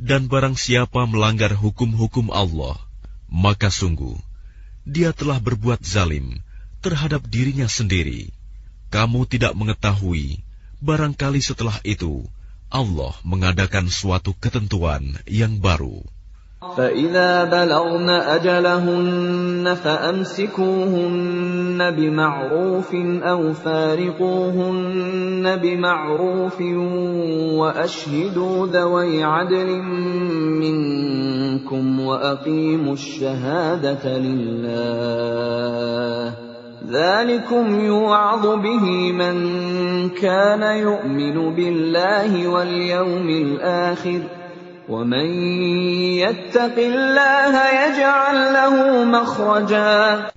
Dan barang siapa melanggar hukum-hukum Allah, maka sungguh dia telah berbuat zalim terhadap dirinya sendiri. Kamu tidak mengetahui, barangkali setelah itu Allah mengadakan suatu ketentuan yang baru. فَإِذَا بَلَغْنَ أَجَلَهُنَّ فَأَمْسِكُوهُنَّ بِمَعْرُوفٍ أَوْ فَارِقُوهُنَّ بِمَعْرُوفٍ وَأَشْهِدُوا ذَوَيْ عَدْلٍ مِّنكُمْ وَأَقِيمُوا الشَّهَادَةَ لِلَّهِ ذَلِكُمْ يُوعَظُ بِهِ مَن كَانَ يُؤْمِنُ بِاللَّهِ وَالْيَوْمِ الْآخِرِ وَمَن يَتَّقِ اللَّهَ يَجْعَل لَّهُ مَخْرَجًا.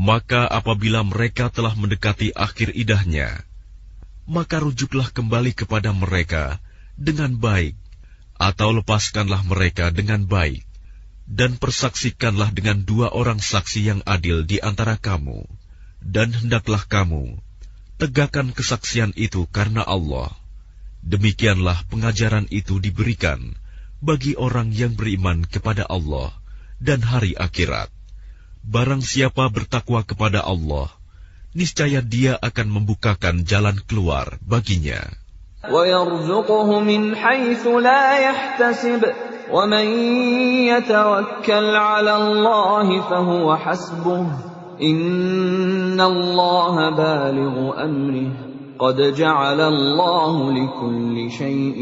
Maka apabila mereka telah mendekati akhir idahnya, maka rujuklah kembali kepada mereka dengan baik, atau lepaskanlah mereka dengan baik, dan persaksikanlah dengan 2 orang saksi yang adil di antara kamu, dan hendaklah kamu tegakkan kesaksian itu karena Allah. Demikianlah pengajaran itu diberikan bagi orang yang beriman kepada Allah dan hari akhirat. Barang siapa bertakwa kepada Allah, niscaya Dia akan membukakan jalan keluar baginya. وَيَرْزُقُهُ مِنْ حَيْثُ لَا يَحْتَسِبُ وَمَنْ يَتَوَكَّلْ عَلَى اللَّهِ فَهُوَ حَسْبُهُ إِنَّ اللَّهَ بَالِغُ أَمْرِهِ قَدْ جَعَلَ اللَّهُ لِكُلِّ شَيْءٍ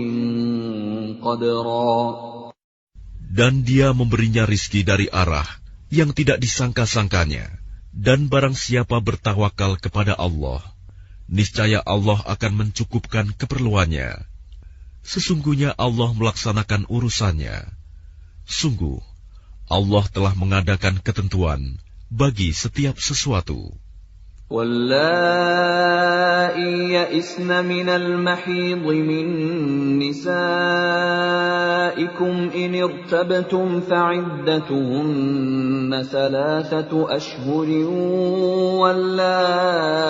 قَدْرًا. Dan Dia memberinya rizki dari arah yang tidak disangka-sangkanya. Dan barang siapa bertawakal kepada Allah, niscaya Allah akan mencukupkan keperluannya. Sesungguhnya Allah melaksanakan urusannya. Sungguh, Allah telah mengadakan ketentuan bagi setiap sesuatu. وَاللَّائِي يَئِسْنَ مِنَ الْمَحِيضِ مِن نِّسَائِكُمْ إِنِ ارْتَبْتُمْ فَعِدَّتُهُنَّ 3 أشهر وَاللَّائِي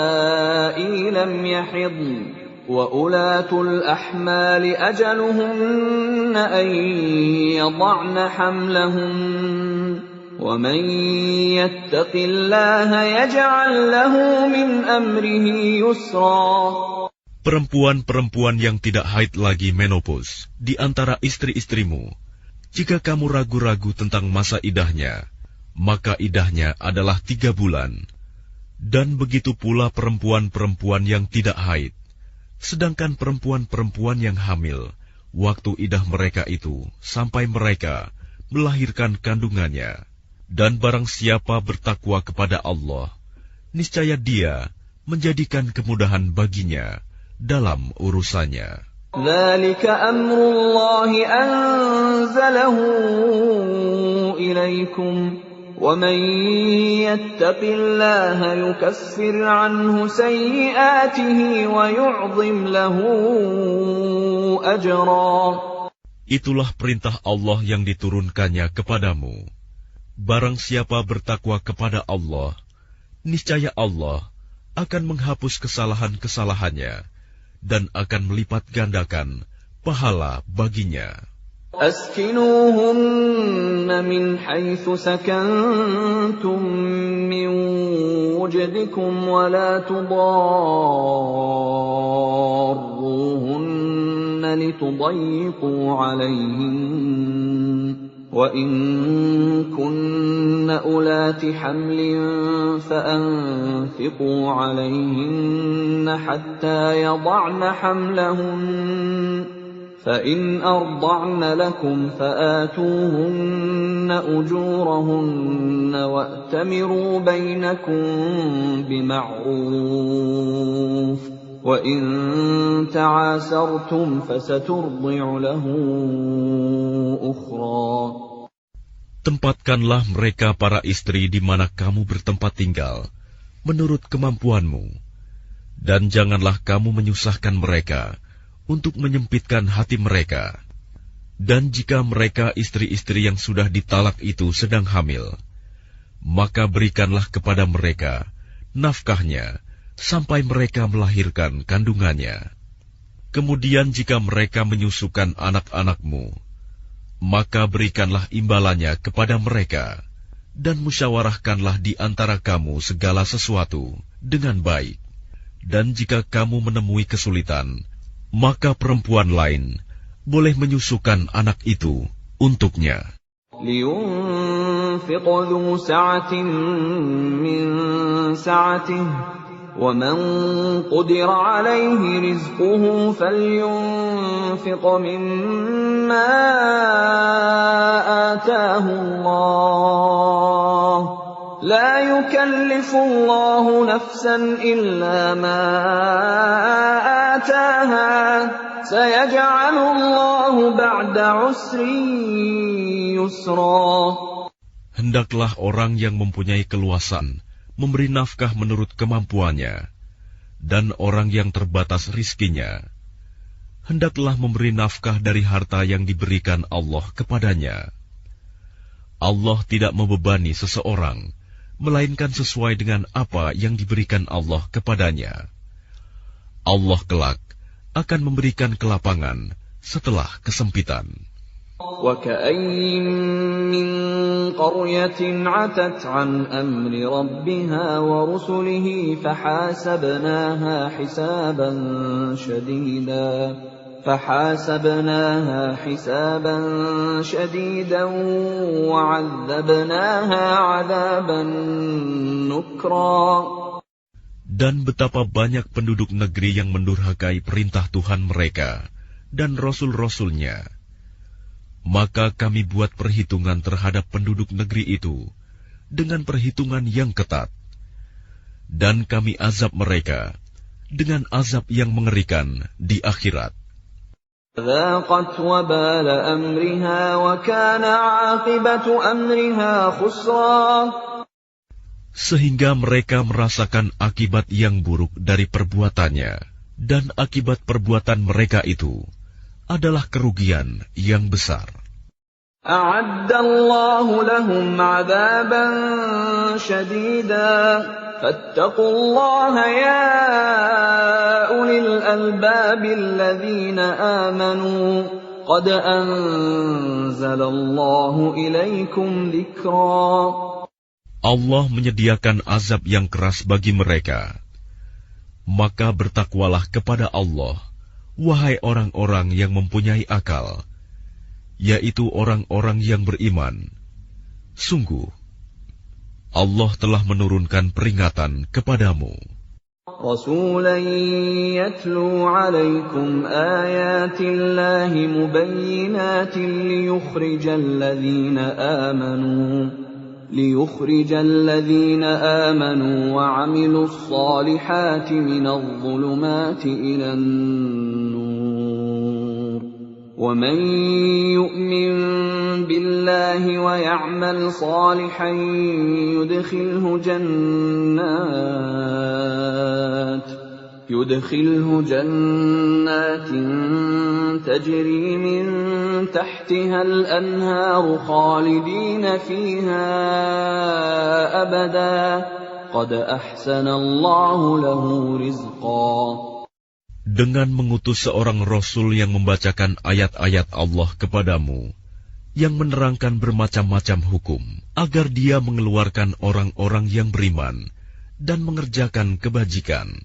لَمْ يَحِضْنَ وَأُولَاتُ الْأَحْمَالِ أَجَلُهُنَّ أَن يَضَعْنَ حَمْلَهُنَّ وَمَن يَتَّقِ اللَّهَ يَجْعَل لَّهُ مِنْ أَمْرِهِ يُسْرًا. Perempuan-perempuan yang tidak haid lagi menopause di antara istri-istrimu, jika kamu ragu-ragu tentang masa idahnya, maka idahnya adalah 3 bulan. Dan begitu pula perempuan-perempuan yang tidak haid. Sedangkan perempuan-perempuan yang hamil, waktu idah mereka itu sampai mereka melahirkan kandungannya. Dan barang siapa bertakwa kepada Allah, niscaya Dia menjadikan kemudahan baginya dalam urusannya. ذَلِكَ أَمْرُ اللَّهِ أَنزَلَهُ إِلَيْكُمْ وَمَن يَتَّقِ اللَّهَ يُكَفِّرْ عَنْهُ سَيِّئَاتِهِ وَيُعْظِمْ لَهُ أَجْرًا. Itulah perintah Allah yang diturunkannya kepadamu. Barang siapa bertakwa kepada Allah, niscaya Allah akan menghapus kesalahan-kesalahannya dan akan melipat gandakan pahala baginya. أسكنوهن من حيث سكنتم من وجدكم ولا تضاروهن لتضيقوا عليهن وإن كن أولات حمل فأنفقوا عليهن حتى يضعن حملهن فإن أرضعن لكم فآتوهن أجورهن وأتمروا بينكم بمعروف وإن تعاسرتم فسترضع له أخرى. Tempatkanlah mereka para istri di mana kamu bertempat tinggal, menurut kemampuanmu. Dan janganlah kamu menyusahkan mereka untuk menyempitkan hati mereka. Dan jika mereka istri-istri yang sudah ditalak itu sedang hamil, maka berikanlah kepada mereka nafkahnya sampai mereka melahirkan kandungannya. Kemudian jika mereka menyusukan anak-anakmu, maka berikanlah imbalannya kepada mereka, dan musyawarahkanlah di antara kamu segala sesuatu dengan baik. Dan jika kamu menemui kesulitan, maka perempuan lain boleh menyusukan anak itu untuknya. لينفق ذو سعة من سعته ومن قدر عليه رزقه فلينفق مما آتاه الله لا يكلف الله نفسا إلا ما آتاها سيجعل الله بعد عسر يسرا. Hendaklah orang yang mempunyai keluasan memberi nafkah menurut kemampuannya, dan orang yang terbatas rizkinya, hendaklah memberi nafkah dari harta yang diberikan Allah kepadanya. Allah tidak membebani seseorang, melainkan sesuai dengan apa yang diberikan Allah kepadanya. Allah kelak akan memberikan kelapangan setelah kesempitan. وَكَأَيِّن مِّن قَرْيَةٍ عَتَتْ عَنْ أَمْرِ رَبِّهَا وَرُسُلِهِ فَحَاسَبْنَاهَا حِسَابًا شَدِيدًا وَعَذَّبْنَاهَا عَذَابًا نُكْرًا. Dan betapa banyak penduduk negeri yang mendurhakai perintah Tuhan mereka dan rasul-rasulnya. Maka kami buat perhitungan terhadap penduduk negeri itu dengan perhitungan yang ketat. Dan kami azab mereka dengan azab yang mengerikan di akhirat. ذَاقَتْ وَبَالَ أَمْرِهَا وَكَانَ عَاقِبَةُ أَمْرِهَا خُسْرًا. Sehingga mereka merasakan akibat yang buruk dari perbuatannya, dan akibat perbuatan mereka itu adalah kerugian yang besar. أَعَدَّ اللَّهُ لَهُمْ عَذَابًا شَدِيدًا فَاتَّقُوا اللَّهَ يَا أُولِي الْأَلْبَابِ الَّذِينَ آمَنُوا قَدْ أَنزَلَ اللَّهُ إِلَيْكُمْ ذِكْرًا. Allah menyediakan azab yang keras bagi mereka. Maka bertakwalah kepada Allah, wahai orang-orang yang mempunyai akal, yaitu orang-orang yang beriman. Sungguh, Allah telah menurunkan peringatan kepadamu. رَسُولًا يَتْلُو عَلَيْكُمْ آيَاتِ اللَّهِ مُبَيِّنَاتٍ لِيُخْرِجَ الَّذِينَ آمَنُوا وَعَمِلُوا الصَّالِحَاتِ مِنَ الظُّلُمَاتِ إِلَى النُّورِ وَمَن يُؤْمِن بِاللَّهِ وَيَعْمَلْ صَالِحًا يُدْخِلْهُ جَنَّاتٍ تَجْرِي مِن تَحْتِهَا الْأَنْهَارُ خَالِدِينَ فِيهَا أَبَدًا قَدْ أَحْسَنَ اللَّهُ لَهُ رِزْقًا. Dengan mengutus seorang Rasul yang membacakan ayat-ayat Allah kepadamu, yang menerangkan bermacam-macam hukum, agar dia mengeluarkan orang-orang yang beriman dan mengerjakan kebajikan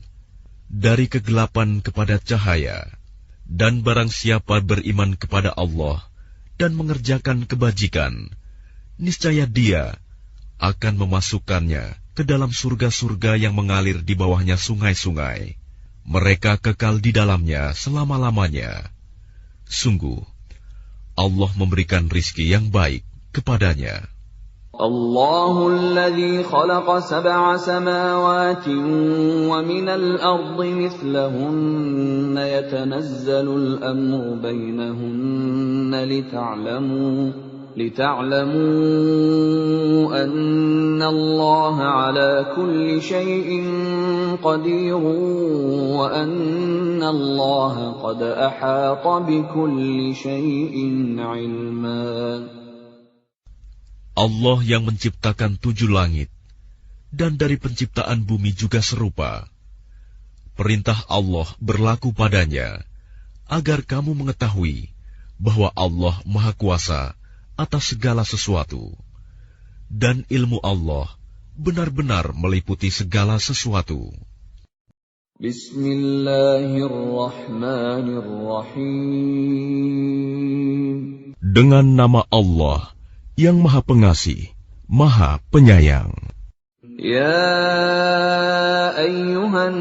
dari kegelapan kepada cahaya. Dan barang siapa beriman kepada Allah dan mengerjakan kebajikan, niscaya dia akan memasukkannya ke dalam surga-surga yang mengalir di bawahnya sungai-sungai. Mereka kekal di dalamnya selama-lamanya. Sungguh, Allah memberikan rizki yang baik kepadanya. الله الذي خلق 7 سماوات ومن الأرض مثلهن يتنزل الأمر بينهن لتعلموا أن الله على كل شيء قدير وأن الله قد أحاط بكل شيء علما. Allah yang menciptakan 7 langit, dan dari penciptaan bumi juga serupa. Perintah Allah berlaku padanya, agar kamu mengetahui bahwa Allah Maha Kuasa atas segala sesuatu, dan ilmu Allah benar-benar meliputi segala sesuatu. Bismillahirrahmanirrahim. Dengan nama Allah yang Maha Pengasih, Maha Penyayang. Ya ayyuhan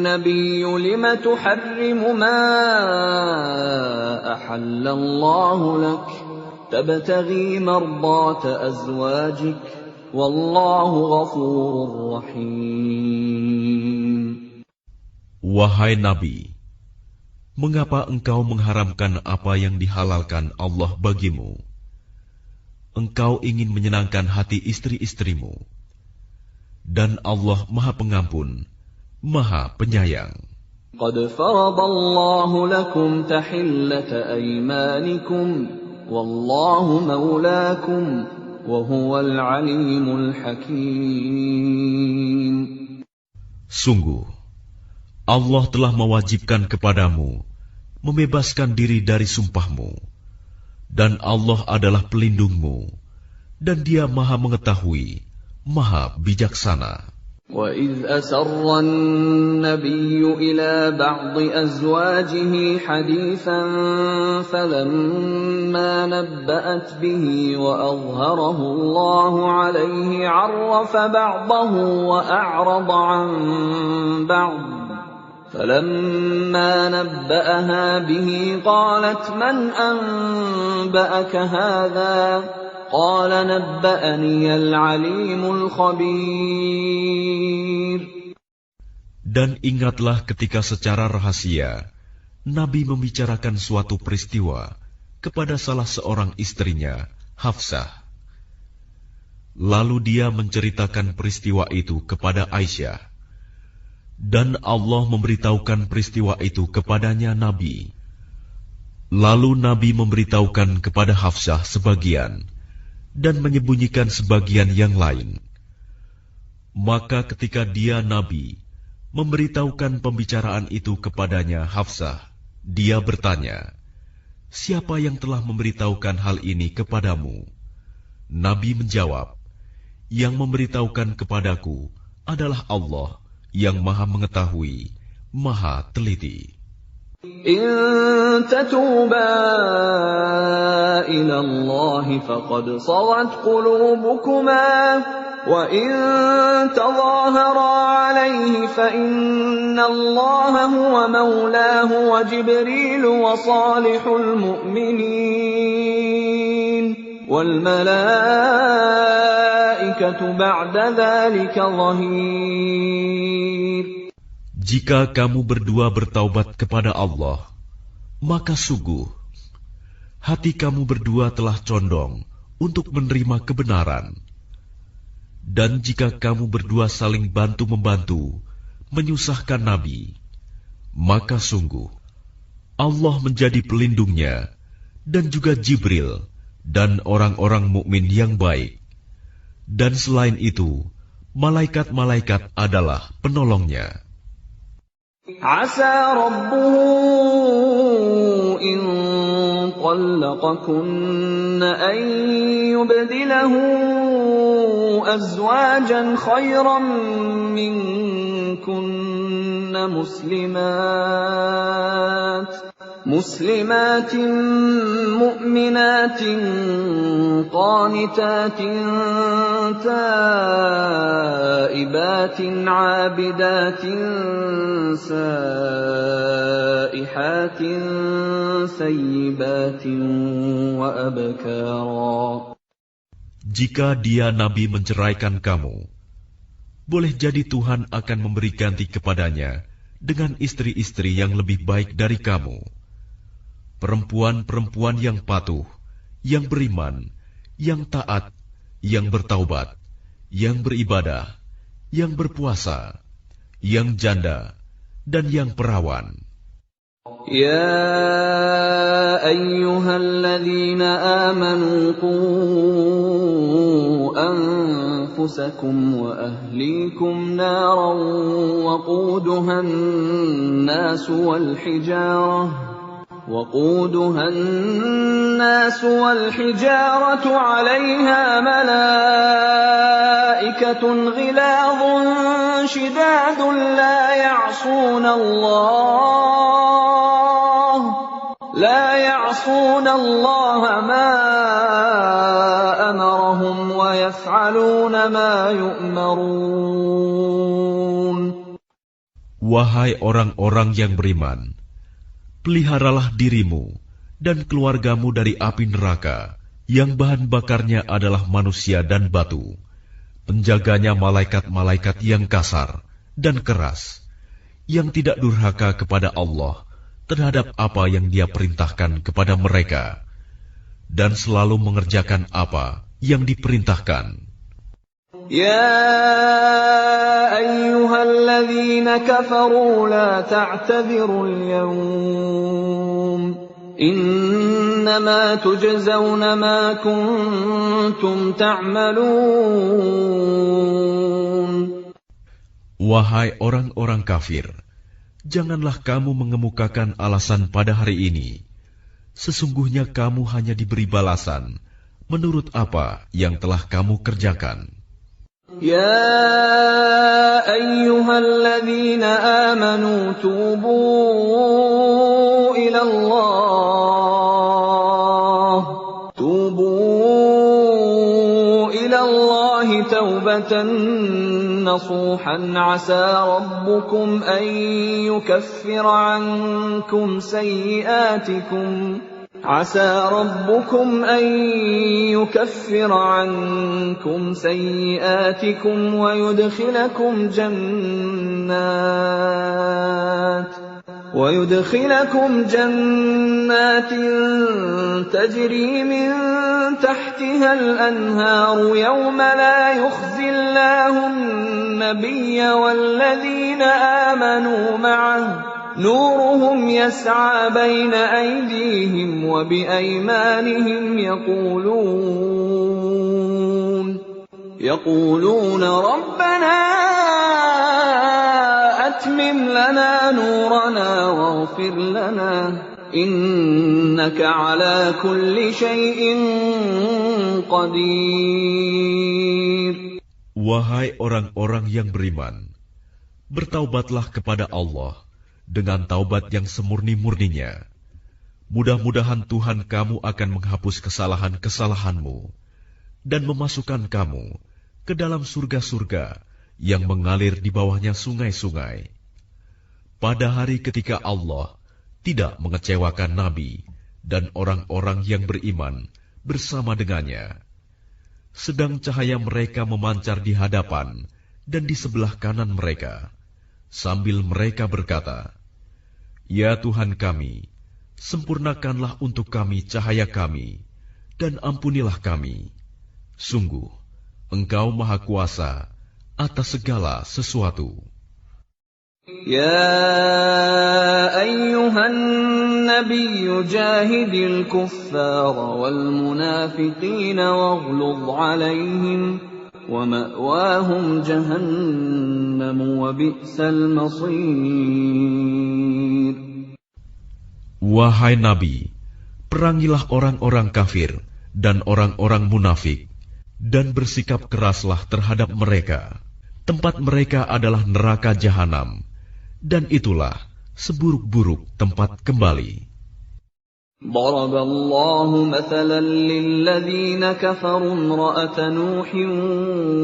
nabiyyu lima tuharrimu ma ahallallahu lak tabtaghi mardata azwajik wallahu ghafurur rahim. Wahai Nabi, mengapa engkau mengharamkan apa yang dihalalkan Allah bagimu? Engkau ingin menyenangkan hati istri-istrimu. Dan Allah Maha Pengampun, Maha Penyayang. قد فرض الله لكم تحلة أيمانكم والله مولاكم وهو العليم الحكيم. Sungguh, Allah telah mewajibkan kepadamu membebaskan diri dari sumpahmu, dan Allah adalah pelindungmu, dan Dia Maha Mengetahui, Maha Bijaksana. وَإِذْ أَسَرَّ النَّبِيُّ إِلَى بَعْضِ أَزْوَاجِهِ حَدِيثًا فَلَمَّا نَبَّأَتْ بِهِ وَأَظْهَرَهُ اللَّهُ عَلَيْهِ عَرَّفَ بَعْضَهُ وَأَعْرَضَ عَن بَعْضٍ فَلَمَّا نَبَّأَهَا بِهِ قَالَتْ مَنْ أَنبَأَكَ هَذَا قال نبأني العليم الخبير. Dan ingatlah ketika secara rahasia Nabi membicarakan suatu peristiwa kepada salah seorang istrinya, Hafsah. Lalu dia menceritakan peristiwa itu kepada Aisyah. Dan Allah memberitahukan peristiwa itu kepadanya Nabi. Lalu Nabi memberitahukan kepada Hafsah sebagian dan menyembunyikan sebagian yang lain. Maka ketika dia Nabi memberitahukan pembicaraan itu kepadanya Hafsah, dia bertanya, "Siapa yang telah memberitahukan hal ini kepadamu?" Nabi menjawab, "Yang memberitahukan kepadaku adalah Allah yang Maha Mengetahui, Maha Teliti." إن تتوبا إلى الله فقد صغت قلوبكما وإن تظاهرا عليه فإن الله هو مولاه وجبريل وصالح المؤمنين والملائكة بعد ذلك ظهير. Jika kamu berdua bertaubat kepada Allah, maka sungguh hati kamu berdua telah condong untuk menerima kebenaran. Dan jika kamu berdua saling bantu-membantu menyusahkan Nabi, maka sungguh Allah menjadi pelindungnya dan juga Jibril dan orang-orang mukmin yang baik. Dan selain itu, malaikat-malaikat adalah penolongnya. عسى ربه إن طلقكن أن يبدله أزواجا خيرا منكن مسلمات مؤمنات قانتات تائبات عابدات سائحات ثيبات وأبكارا. Jika dia Nabi menceraikan kamu, boleh jadi Tuhan akan memberi ganti kepadanya dengan istri-istri yang lebih baik dari kamu. Perempuan-perempuan yang patuh, yang beriman, yang taat, yang bertaubat, yang beribadah, yang berpuasa, yang janda, dan yang perawan. يا أيها الذين آمنوا قوا أنفسكم وأهليكم نارا وقودها الناس والحجارة عليها ملائكة غلاظ شداد لا يعصون الله ما أمرهم ويفعلون ما يؤمرون. Wahai orang-orang yang beriman, peliharalah dirimu dan keluargamu dari api neraka yang bahan bakarnya adalah manusia dan batu. Penjaganya malaikat-malaikat yang kasar dan keras, yang tidak durhaka kepada Allah terhadap apa yang Dia perintahkan kepada mereka, dan selalu mengerjakan apa yang diperintahkan. يا أيها الذين كفروا لا تعتذروا اليوم إنما تجزون ما كنتم تعملون. Wahai orang-orang kafir, janganlah kamu mengemukakan alasan pada hari ini. Sesungguhnya kamu hanya diberi balasan menurut apa yang telah kamu kerjakan. يا أيها الذين آمنوا توبوا إلى الله توبة نصوحا عسى ربكم أن يكفر عنكم سيئاتكم ويدخلكم جنات تجري من تحتها الأنهار يوم لا يخزي الله النبي والذين آمنوا معه نورهم يسعى بين أيديهم وبأيمانهم يقولون ربنا أتمم لنا نورنا واغفر لنا إنك على كل شيء قدير. Wahai orang-orang yang beriman, bertaubatlah kepada Allah dengan taubat yang semurni-murninya. Mudah-mudahan Tuhan kamu akan menghapus kesalahan-kesalahanmu dan memasukkan kamu ke dalam surga-surga yang mengalir di bawahnya sungai-sungai. Pada hari ketika Allah tidak mengecewakan Nabi dan orang-orang yang beriman bersama dengannya, sedang cahaya mereka memancar di hadapan dan di sebelah kanan mereka, sambil mereka berkata, "Ya Tuhan kami, sempurnakanlah untuk kami cahaya kami, dan ampunilah kami. Sungguh, Engkau Maha Kuasa atas segala sesuatu." Ya ayyuhan nabiyyu jahidil kuffara wal munafiqina waghluz alaihim wa ma'wahum jahannam wa bi'sal masir. Wahai Nabi, perangilah orang-orang kafir dan orang-orang munafik, dan bersikap keraslah terhadap mereka. Tempat mereka adalah neraka jahanam, dan itulah seburuk-buruk tempat kembali. ضرب الله مثلا للذين كفروا امرأة نوح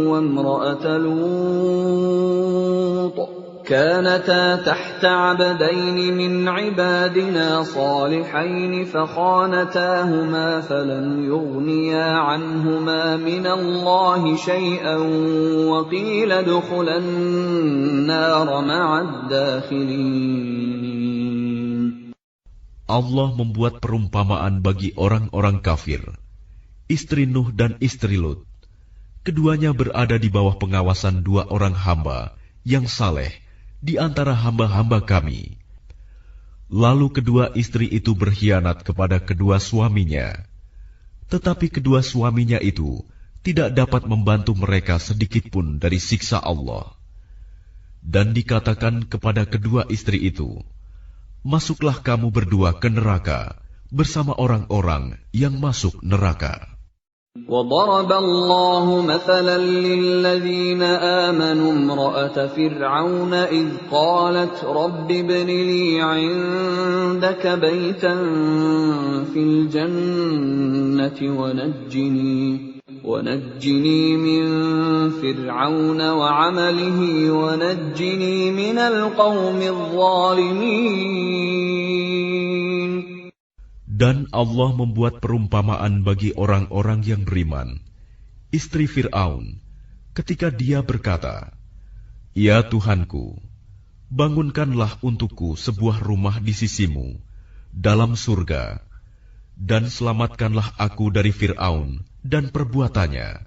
وامرأة لوط كانتا تحت عبدين من عبادنا صالحين فخانتاهما فلم يغنيا عنهما من الله شيئا وقيل ادخلا النار مع الداخلين. Allah membuat perumpamaan bagi orang-orang kafir, istri Nuh dan istri Lut. Keduanya berada di bawah pengawasan dua orang hamba yang saleh di antara hamba-hamba kami. Lalu kedua istri itu berkhianat kepada kedua suaminya. Tetapi kedua suaminya itu tidak dapat membantu mereka sedikitpun dari siksa Allah. Dan dikatakan kepada kedua istri itu, "Masuklah kamu berdua ke neraka bersama orang-orang yang masuk neraka." وضرب الله مثلا للذين آمنوا امرأة فرعون إذ قالت رب ابن لي عندك بيتا في الجنة ونجني من فرعون وعمله ونجني من القوم الظالمين. Dan Allah membuat perumpamaan bagi orang-orang yang beriman, istri Fir'aun, ketika dia berkata, "Ya Tuhanku, bangunkanlah untukku sebuah rumah di sisimu, dalam surga, dan selamatkanlah aku dari Fir'aun dan perbuatannya,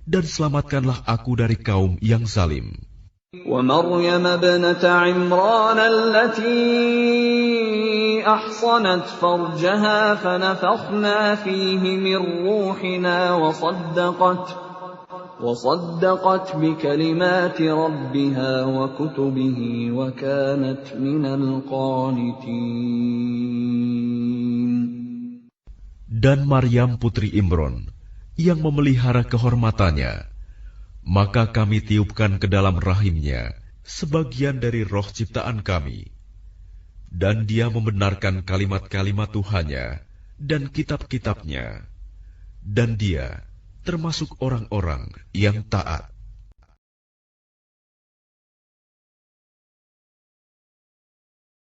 dan selamatkanlah aku dari kaum yang zalim. ومريم ابنة عمران التي أحصنت فرجها فنفخنا فيه من روحنا وصدقت بكلمات ربها وكتبه وكانت من القانتين. Dan Maryam putri Imron yang memelihara kehormatannya, maka kami tiupkan ke dalam rahimnya sebagian dari roh ciptaan kami, dan dia membenarkan kalimat-kalimat Tuhannya dan kitab-kitabnya, dan dia termasuk orang-orang yang taat.